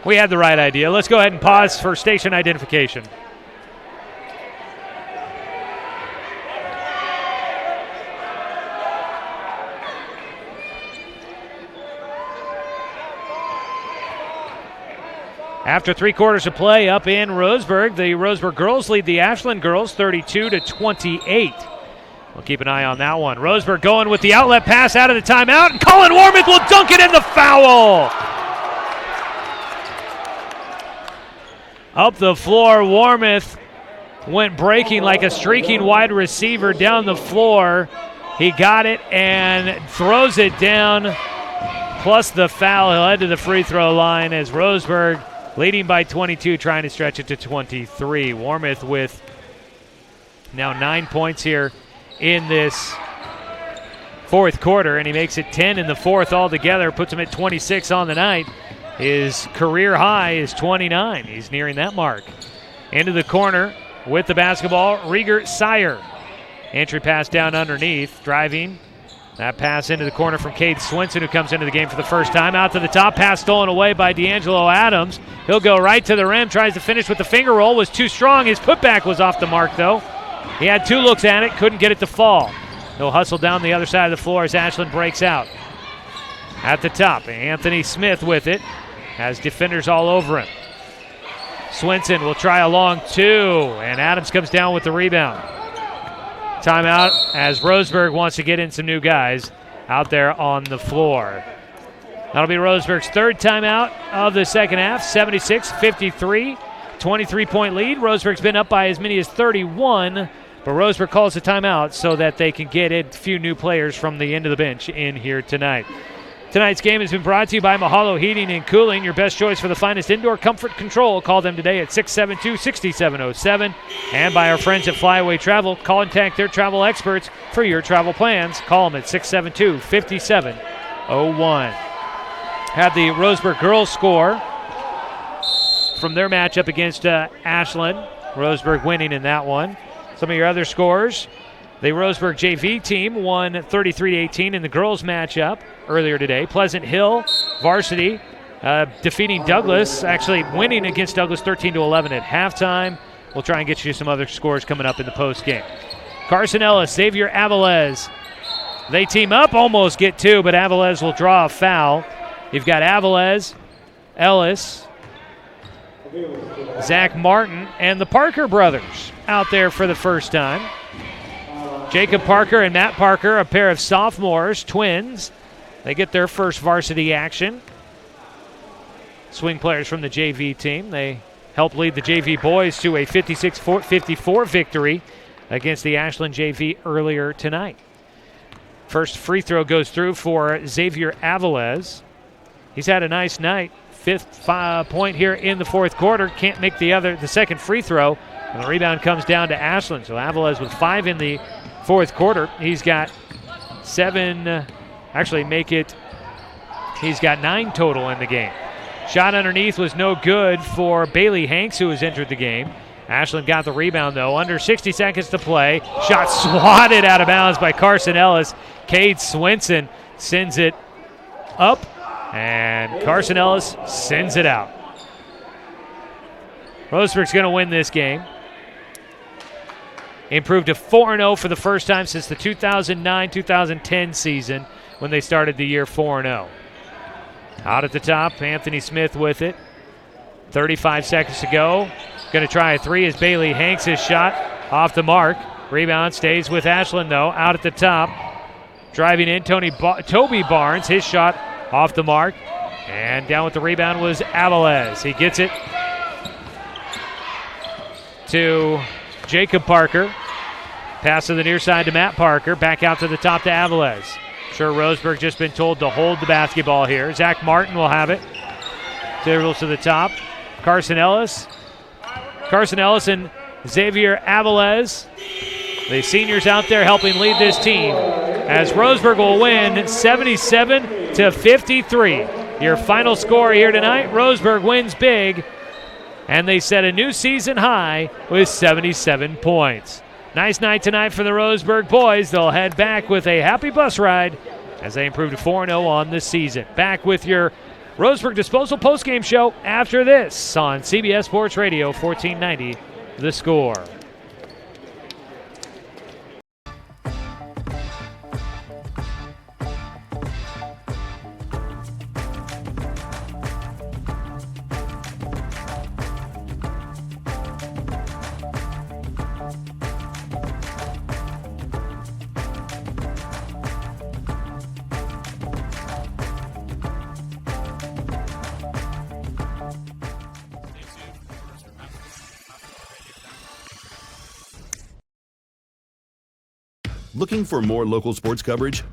We had the right idea. Let's go ahead and pause for station identification. After 3 quarters of play up in Roseburg, the Roseburg girls lead the Ashland girls 32-28. We'll keep an eye on that one. Roseburg going with the outlet pass out of the timeout, and Colin Warmouth will dunk it in the foul. Up the floor, Warmouth went breaking like a streaking wide receiver down the floor. He got it and throws it down, plus the foul. He'll head to the free throw line as Roseburg leading by 22, trying to stretch it to 23. Warmouth with now 9 points here in this fourth quarter, and he makes it 10 in the fourth altogether, puts him at 26 on the night. His career high is 29. He's nearing that mark. Into the corner with the basketball, Rieger Sire. Entry pass down underneath, driving. That pass into the corner from Cade Swinson, who comes into the game for the first time. Out to the top, pass stolen away by D'Angelo Adams. He'll go right to the rim, tries to finish with the finger roll, was too strong. His putback was off the mark, though. He had 2 looks at it, couldn't get it to fall. He'll hustle down the other side of the floor as Ashland breaks out. At the top, Anthony Smith with it, has defenders all over him. Swinson will try a long 2, and Adams comes down with the rebound. Timeout as Roseburg wants to get in some new guys out there on the floor. That'll be Roseburg's 3rd timeout of the second half, 76-53, 23-point lead. Roseburg's been up by as many as 31, but Roseburg calls the timeout so that they can get a few new players from the end of the bench in here tonight. Tonight's game has been brought to you by Mahalo Heating and Cooling, your best choice for the finest indoor comfort control. Call them today at 672-6707. And by our friends at Flyaway Travel. Contact their travel experts for your travel plans. Call them at 672-5701. Had the Roseburg girls score from their matchup against Ashland. Roseburg winning in that one. Some of your other scores. The Roseburg JV team won 33-18 in the girls' matchup earlier today. Pleasant Hill varsity defeating Douglas, actually winning against Douglas 13-11 at halftime. We'll try and get you some other scores coming up in the postgame. Carson Ellis, Xavier Avilés. They team up, almost get 2, but Avilés will draw a foul. You've got Avilés, Ellis, Zach Martin, and the Parker brothers out there for the first time. Jacob Parker and Matt Parker, a pair of sophomores, twins. They get their first varsity action. Swing players from the JV team. They help lead the JV boys to a 56-54 victory against the Ashland JV earlier tonight. First free throw goes through for Xavier Avilés. He's had a nice night. 5th point here in the fourth quarter. Can't make the second free throw. And the rebound comes down to Ashland. So Avilés with 5 in the fourth quarter. He's got 7, he's got 9 total in the game. Shot underneath was no good for Bailey Hanks, who has entered the game. Ashland got the rebound, though. Under 60 seconds to play. Shot swatted out of bounds by Carson Ellis. Cade Swinson sends it up, and Carson Ellis sends it out. Roseburg's going to win this game. Improved to 4-0 for the first time since the 2009-2010 season when they started the year 4-0. Out at the top, Anthony Smith with it. 35 seconds to go. Going to try a 3 as Bailey Hanks his shot off the mark. Rebound stays with Ashland, though. Out at the top. Driving in, Toby Barnes. His shot off the mark. And down with the rebound was Avilés. He gets it to Jacob Parker. Pass to the near side to Matt Parker. Back out to the top to Avilés. Sure, Roseburg just been told to hold the basketball here. Zach Martin will have it. Dribbles to the top. Carson Ellis and Xavier Avilés, the seniors out there helping lead this team, as Roseburg will win 77-53. Your final score here tonight, Roseburg wins big, and they set a new season high with 77 points. Nice night tonight for the Roseburg boys. They'll head back with a happy bus ride as they improve to 4-0 on the season. Back with your Roseburg Disposal postgame show after this on CBS Sports Radio 1490, The Score. Looking for more local sports coverage?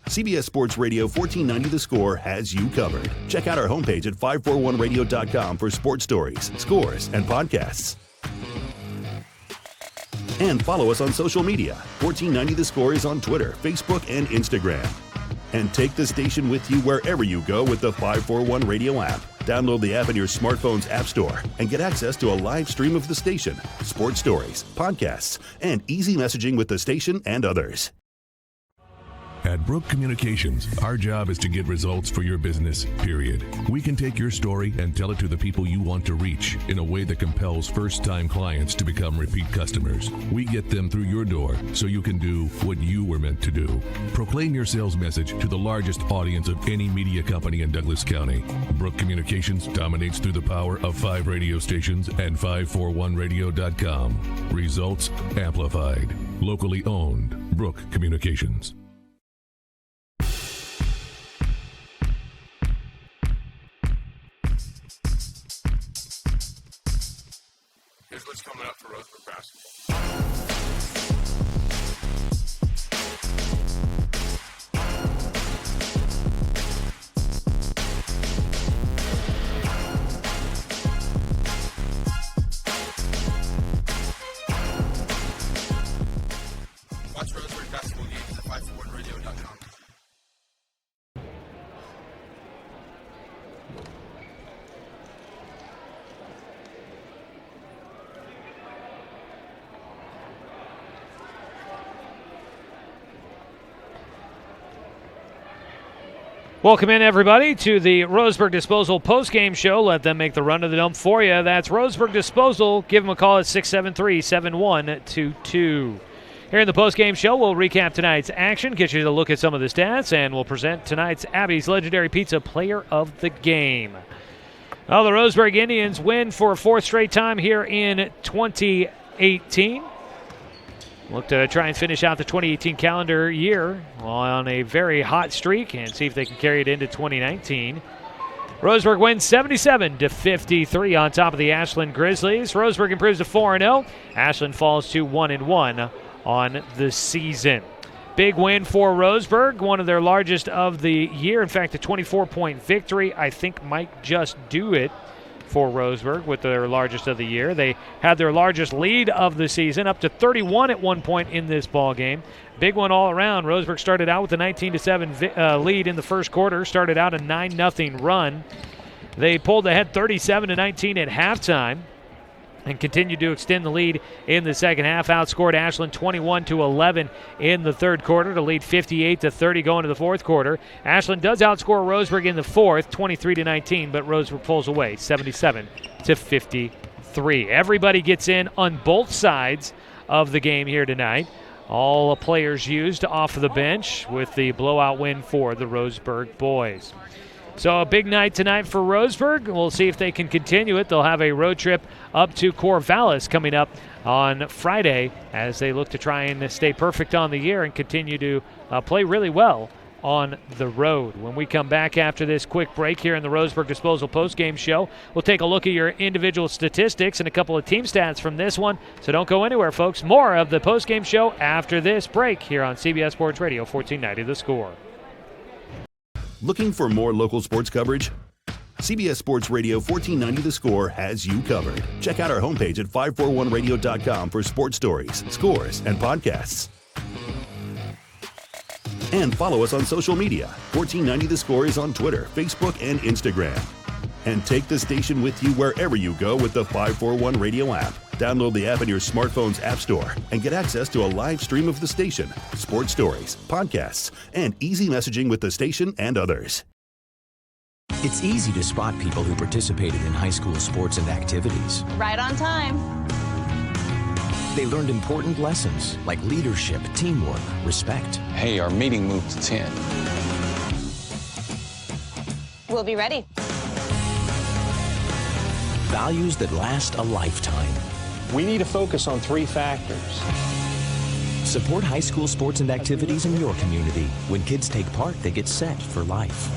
CBS Sports Radio 1490 The Score has you covered. Check out our homepage at 541radio.com for sports stories, scores, and podcasts. And follow us on social media. 1490 The Score is on Twitter, Facebook, and Instagram. And take the station with you wherever you go with the 541 Radio app. Download the app in your smartphone's app store and get access to a live stream of the station, sports stories, podcasts, and easy messaging with the station and others. At Brook Communications, our job is to get results for your business, period. We can take your story and tell it to the people you want to reach in a way that compels first-time clients to become repeat customers. We get them through your door so you can do what you were meant to do. Proclaim your sales message to the largest audience of any media company in Douglas County. Brook Communications dominates through the power of 5 radio stations and 541radio.com. Results amplified. Locally owned. Brook Communications. Here's what's coming up for Roseburg basketball. Watch Roseburg basketball games at 541radio.com. Welcome in, everybody, to the Roseburg Disposal postgame show. Let them make the run to the dump for you. That's Roseburg Disposal. Give them a call at 673-7122. Here in the postgame show, we'll recap tonight's action, get you to look at some of the stats, and we'll present tonight's Abby's Legendary Pizza Player of the Game. Well, the Roseburg Indians win for a 4th straight time here in 2018. Look to try and finish out the 2018 calendar year on a very hot streak and see if they can carry it into 2019. Roseburg wins 77-53 on top of the Ashland Grizzlies. Roseburg improves to 4-0. Ashland falls to 1-1 on the season. Big win for Roseburg, one of their largest of the year. In fact, a 24-point victory, I think, might just do it for Roseburg with their largest of the year. They had their largest lead of the season, up to 31 at one point in this ball game. Big one all around. Roseburg started out with a 19-7 lead in the first quarter, started out a 9-0 run. They pulled ahead 37-19 at halftime and continued to extend the lead in the second half. Outscored Ashland 21-11 in the third quarter to lead 58-30 going to the fourth quarter. Ashland does outscore Roseburg in the fourth, 23-19, but Roseburg pulls away 77-53. Everybody gets in on both sides of the game here tonight. All players used off of the bench with the blowout win for the Roseburg boys. So a big night tonight for Roseburg. We'll see if they can continue it. They'll have a road trip up to Corvallis coming up on Friday as they look to try and stay perfect on the year and continue to play really well on the road. When we come back after this quick break here in the Roseburg Disposal postgame show, we'll take a look at your individual statistics and a couple of team stats from this one. So don't go anywhere, folks. More of the postgame show after this break here on CBS Sports Radio 1490 The Score. Looking for more local sports coverage? CBS Sports Radio 1490 The Score has you covered. Check out our homepage at 541radio.com for sports stories, scores, and podcasts. And follow us on social media. 1490 The Score is on Twitter, Facebook, and Instagram. And take the station with you wherever you go with the 541 Radio app. Download the app in your smartphone's app store and get access to a live stream of the station, sports stories, podcasts, and easy messaging with the station and others. It's easy to spot people who participated in high school sports and activities. Right on time. They learned important lessons like leadership, teamwork, respect. Hey, our meeting moved to 10. We'll be ready. Values that last a lifetime. We need to focus on 3 factors. Support high school sports and activities in your community. When kids take part, they get set for life.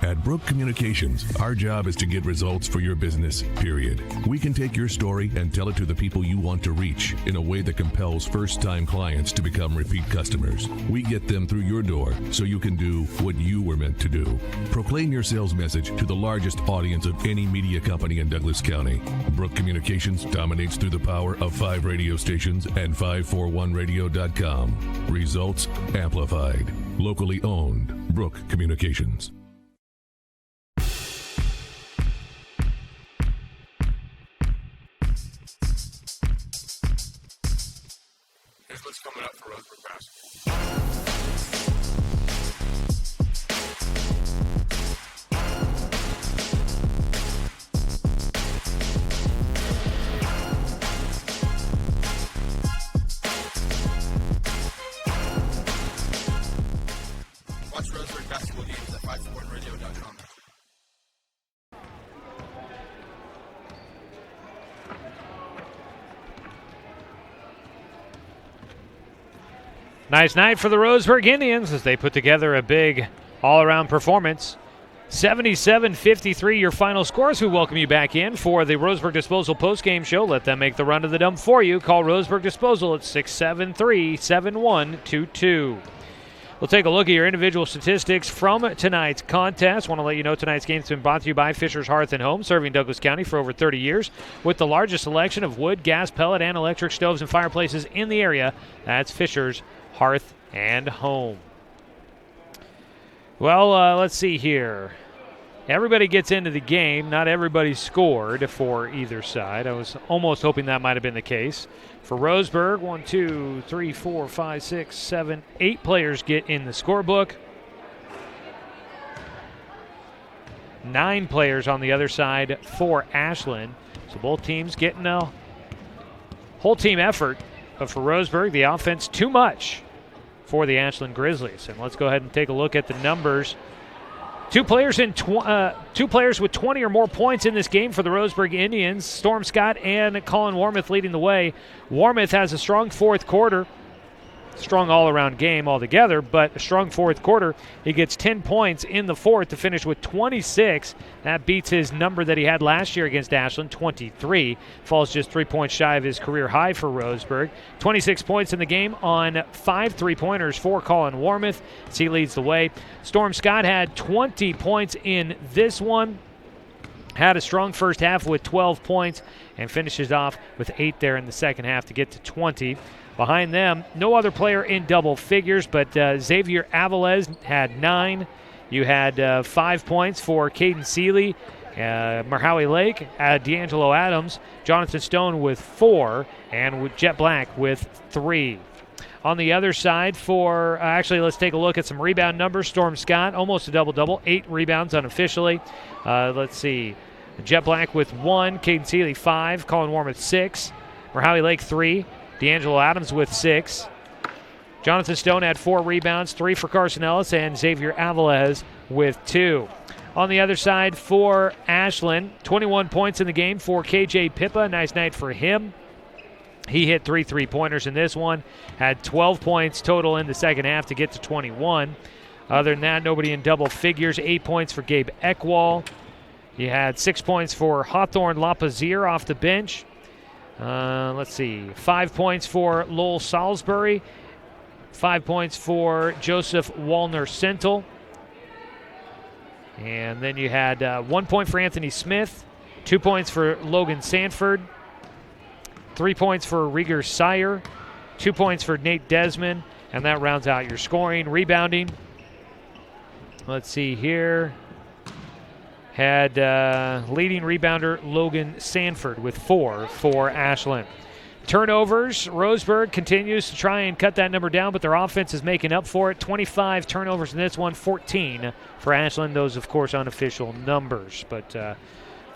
At At Brook Communications, our job is to get results for your business, period. We can take your story and tell it to the people you want to reach in a way that compels first-time clients to become repeat customers. We get them through your door so you can do what you were meant to do. Proclaim your sales message to the largest audience of any media company in Douglas County. Brook Communications dominates through the power of 5 radio stations and 541radio.com. Results amplified. Locally owned. Brook Communications. Here's what's coming up for Roseburg basketball. Watch Roseburg basketball games at 541radio.com. Nice night for the Roseburg Indians as they put together a big all-around performance. 77-53 your final scores. We welcome you back in for the Roseburg Disposal postgame show. Let them make the run to the dump for you. Call Roseburg Disposal at 673-7122. We'll take a look at your individual statistics from tonight's contest. Want to let you know tonight's game's been brought to you by Fisher's Hearth and Home, serving Douglas County for over 30 years with the largest selection of wood, gas, pellet, and electric stoves and fireplaces in the area. That's Fisher's Hearth and Home. Well, let's see here. Everybody gets into the game. Not everybody scored for either side. I was almost hoping that might have been the case. For Roseburg, 1, 2, 3, 4, 5, 6, 7, 8 players get in the scorebook. 9 players on the other side for Ashland. So both teams getting a whole team effort. But for Roseburg, the offense too much for the Ashland Grizzlies. And let's go ahead and take a look at the numbers. Two players with 20 or more points in this game for the Roseburg Indians. Storm Scott and Colin Warmoth leading the way. Warmoth has a strong fourth quarter. Strong all-around game altogether, but a strong fourth quarter. He gets 10 points in the fourth to finish with 26. That beats his number that he had last year against Ashland, 23. Falls just 3 points shy of his career high for Roseburg. 26 points in the game on 5 3-pointers for Colin Warmoth as he leads the way. Storm Scott had 20 points in this one. Had a strong first half with 12 points and finishes off with 8 there in the second half to get to 20. Behind them, no other player in double figures, but Xavier Avilés had 9. You had 5 points for Caden Seeley, Marhowie Lake, D'Angelo Adams, Jonathan Stone with 4, and with Jet Black with 3. On the other side for, actually, let's take a look at some rebound numbers. Storm Scott, almost a double-double, 8 rebounds unofficially. Let's see. Jet Black with 1, Caden Seeley 5, Colin Warmoth 6, Marhowie Lake 3, D'Angelo Adams with 6. Jonathan Stone had 4 rebounds, 3 for Carson Ellis, and Xavier Avilés with 2. On the other side for Ashland, 21 points in the game for KJ Pippa. Nice night for him. He hit 3 3-pointers in this one, had 12 points total in the second half to get to 21. Other than that, nobody in double figures. 8 points for Gabe Eckwall. He had 6 points for Hawthorne Lapazier off the bench. Let's see, 5 points for Lowell Salisbury, 5 points for Joseph Wallner-Sentel. And then you had 1 point for Anthony Smith, 2 points for Logan Sanford, 3 points for Rieger Sire, 2 points for Nate Desmond, and that rounds out your scoring. Rebounding, let's see here. Had leading rebounder Logan Sanford with 4 for Ashland. Turnovers, Roseburg continues to try and cut that number down, but their offense is making up for it. 25 turnovers in this one, 14 for Ashland. Those, of course, unofficial numbers, but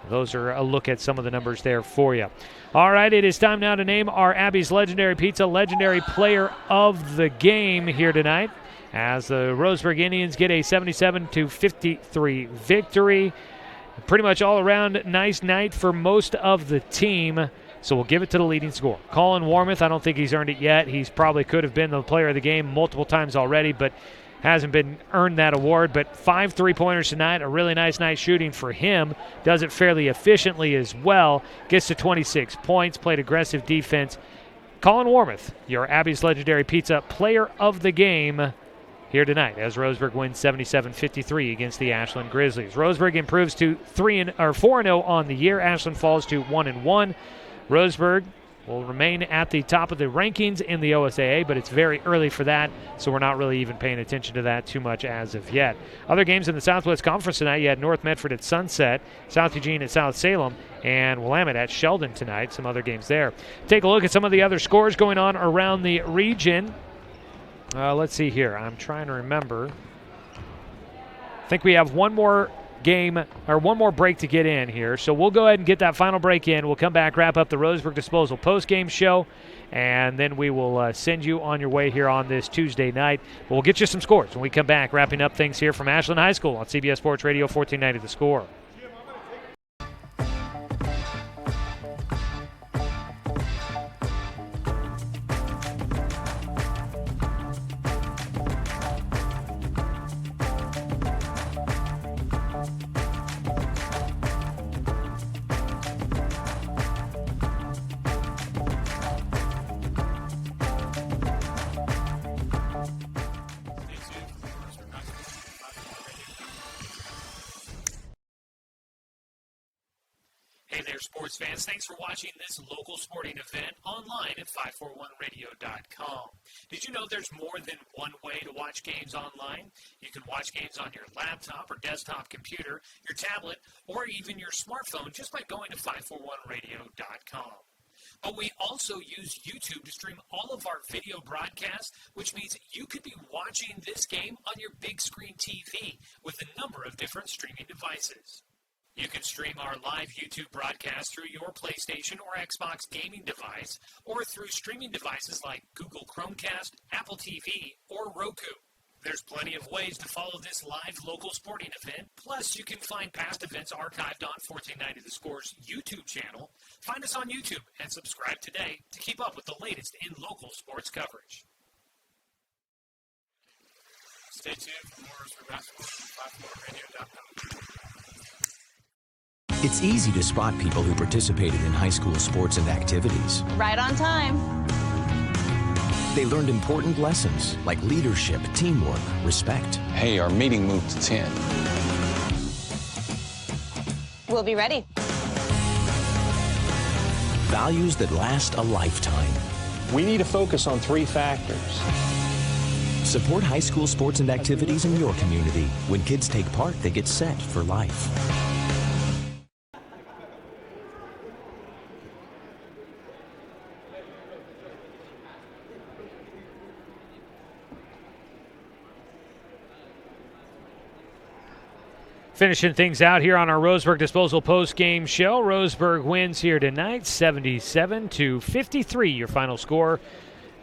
those are a look at some of the numbers there for you. All right, it is time now to name our Abby's Legendary Pizza Legendary Player of the Game here tonight, as the Roseburg Indians get a 77-53 victory. Pretty much all around nice night for most of the team, so we'll give it to the leading scorer. Colin Warmoth, I don't think he's earned it yet. He's probably could have been the player of the game multiple times already, but hasn't been earned that award, but 5 3-pointers tonight, a really nice night shooting for him. Does it fairly efficiently as well. Gets to 26 points, played aggressive defense. Colin Warmoth, your Abby's Legendary Pizza Player of the Game here tonight as Roseburg wins 77-53 against the Ashland Grizzlies. Roseburg improves to 4-0 on the year. Ashland falls to 1-1. Roseburg will remain at the top of the rankings in the OSAA, but it's very early for that, so we're not really even paying attention to that too much as of yet. Other games in the Southwest Conference tonight, you had North Medford at Sunset, South Eugene at South Salem, and Willamette at Sheldon tonight. Some other games there. Take a look at some of the other scores going on around the region. Let's see here. I'm trying to remember. I think we have one more game or one more break to get in here, so we'll go ahead and get that final break in. We'll come back, wrap up the Roseburg Disposal post-game show, and then we will send you on your way here on this Tuesday night. We'll get you some scores when we come back, wrapping up things here from Ashland High School on CBS Sports Radio 1490 The Score. Sports fans, thanks for watching this local sporting event online at 541radio.com. Did you know there's more than one way to watch games online? You can watch games on your laptop or desktop computer, your tablet, or even your smartphone just by going to 541radio.com. But we also use YouTube to stream all of our video broadcasts, which means you could be watching this game on your big screen TV with a number of different streaming devices. You can stream our live YouTube broadcast through your PlayStation or Xbox gaming device or through streaming devices like Google Chromecast, Apple TV, or Roku. There's plenty of ways to follow this live local sporting event. Plus, you can find past events archived on 1490 The Score's YouTube channel. Find us on YouTube and subscribe today to keep up with the latest in local sports coverage. Stay tuned for more Roseburg basketball from 541radio.com. It's easy to spot people who participated in high school sports and activities. Right on time. They learned important lessons like leadership, teamwork, respect. Hey, our meeting moved to 10. We'll be ready. Values that last a lifetime. We need to focus on 3 factors. Support high school sports and activities in your community. When kids take part, they get set for life. Finishing things out here on our Roseburg Disposal post-game show. Roseburg wins here tonight, 77-53, your final score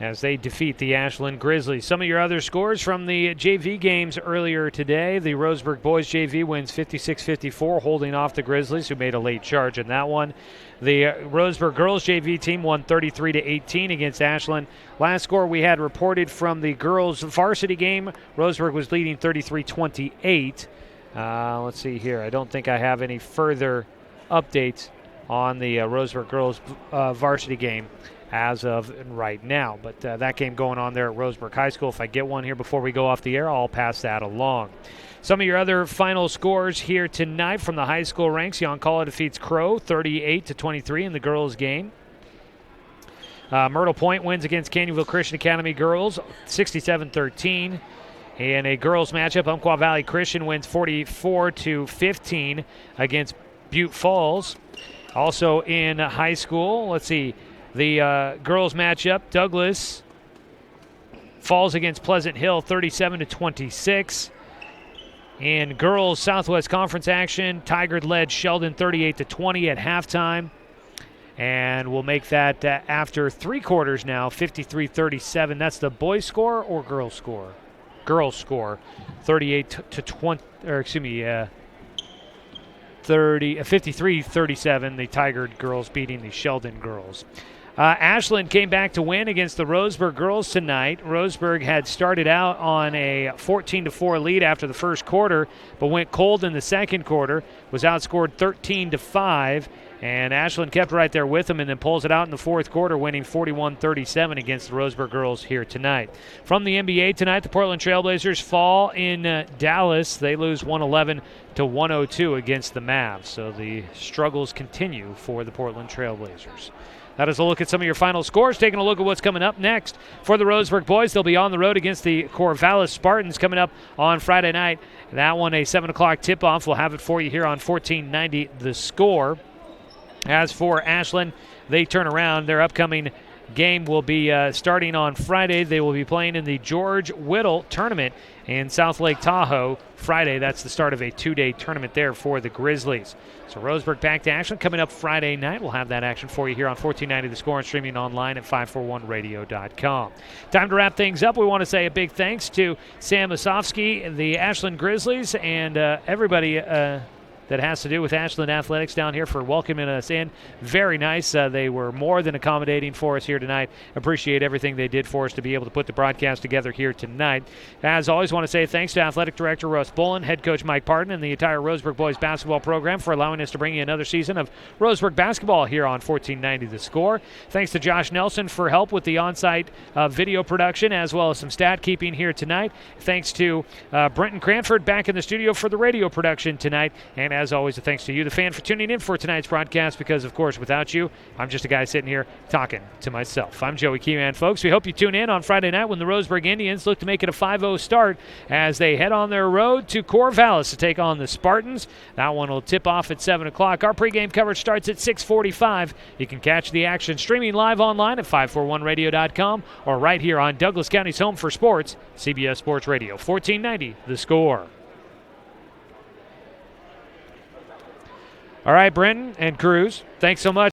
as they defeat the Ashland Grizzlies. Some of your other scores from the JV games earlier today. The Roseburg boys JV wins 56-54, holding off the Grizzlies, who made a late charge in that one. The Roseburg girls JV team won 33-18 against Ashland. Last score we had reported from the girls varsity game, Roseburg was leading 33-28. Let's see here. I don't think I have any further updates on the Roseburg girls varsity game as of right now. But that game going on there at Roseburg High School. If I get one here before we go off the air, I'll pass that along. Some of your other final scores here tonight from the high school ranks. Yoncalla defeats Crow 38-23 in the girls game. Myrtle Point wins against Canyonville Christian Academy girls 67-13. In a girls matchup, Umpqua Valley Christian wins 44-15 against Butte Falls. Also in high school, let's see, the girls matchup, Douglas falls against Pleasant Hill 37-26. In girls Southwest Conference action, Tigard led Sheldon 38-20 at halftime. And we'll make that after 3 quarters now, 53-37. That's the boys score or girls score? Girls score 38-20, or excuse me, 53-37. The Tigard girls beating the Sheldon girls. Ashland came back to win against the Roseburg girls tonight. Roseburg had started out on a 14-4 lead after the first quarter, but went cold in the second quarter, was outscored 13-5, and Ashland kept right there with them and then pulls it out in the fourth quarter, winning 41-37 against the Roseburg girls here tonight. From the NBA tonight, the Portland Trailblazers fall in Dallas. They lose 111-102 against the Mavs, so the struggles continue for the Portland Trailblazers. That is a look at some of your final scores. Taking a look at what's coming up next for the Roseburg boys. They'll be on the road against the Corvallis Spartans coming up on Friday night. That one, a 7 o'clock tip-off. We'll have it for you here on 1490 The Score. As for Ashland, they turn around. Their upcoming game will be starting on Friday. They will be playing in the George Whittle tournament in South Lake Tahoe Friday. That's the start of a 2-day tournament there for the Grizzlies. So Roseburg back to action coming up Friday night. We'll have that action for you here on 1490 The Score and streaming online at 541radio.com. Time to wrap things up. We want to say a big thanks to Sam Osofsky, the Ashland Grizzlies, and everybody that has to do with Ashland Athletics down here for welcoming us in. Very nice. They were more than accommodating for us here tonight. Appreciate everything they did for us to be able to put the broadcast together here tonight. As always, want to say thanks to Athletic Director Russ Bullen, Head Coach Mike Parton, and the entire Roseburg boys basketball program for allowing us to bring you another season of Roseburg basketball here on 1490 The Score. Thanks to Josh Nelson for help with the on-site video production as well as some stat keeping here tonight. Thanks to Brenton Cranford back in the studio for the radio production tonight. And as always, a thanks to you, the fan, for tuning in for tonight's broadcast because, of course, without you, I'm just a guy sitting here talking to myself. I'm Joey Keyman, folks. We hope you tune in on Friday night when the Roseburg Indians look to make it a 5-0 start as they head on their road to Corvallis to take on the Spartans. That one will tip off at 7 o'clock. Our pregame coverage starts at 6:45. You can catch the action streaming live online at 541radio.com or right here on Douglas County's home for sports, CBS Sports Radio, 1490 The Score. All right, Brenton and Cruz, thanks so much.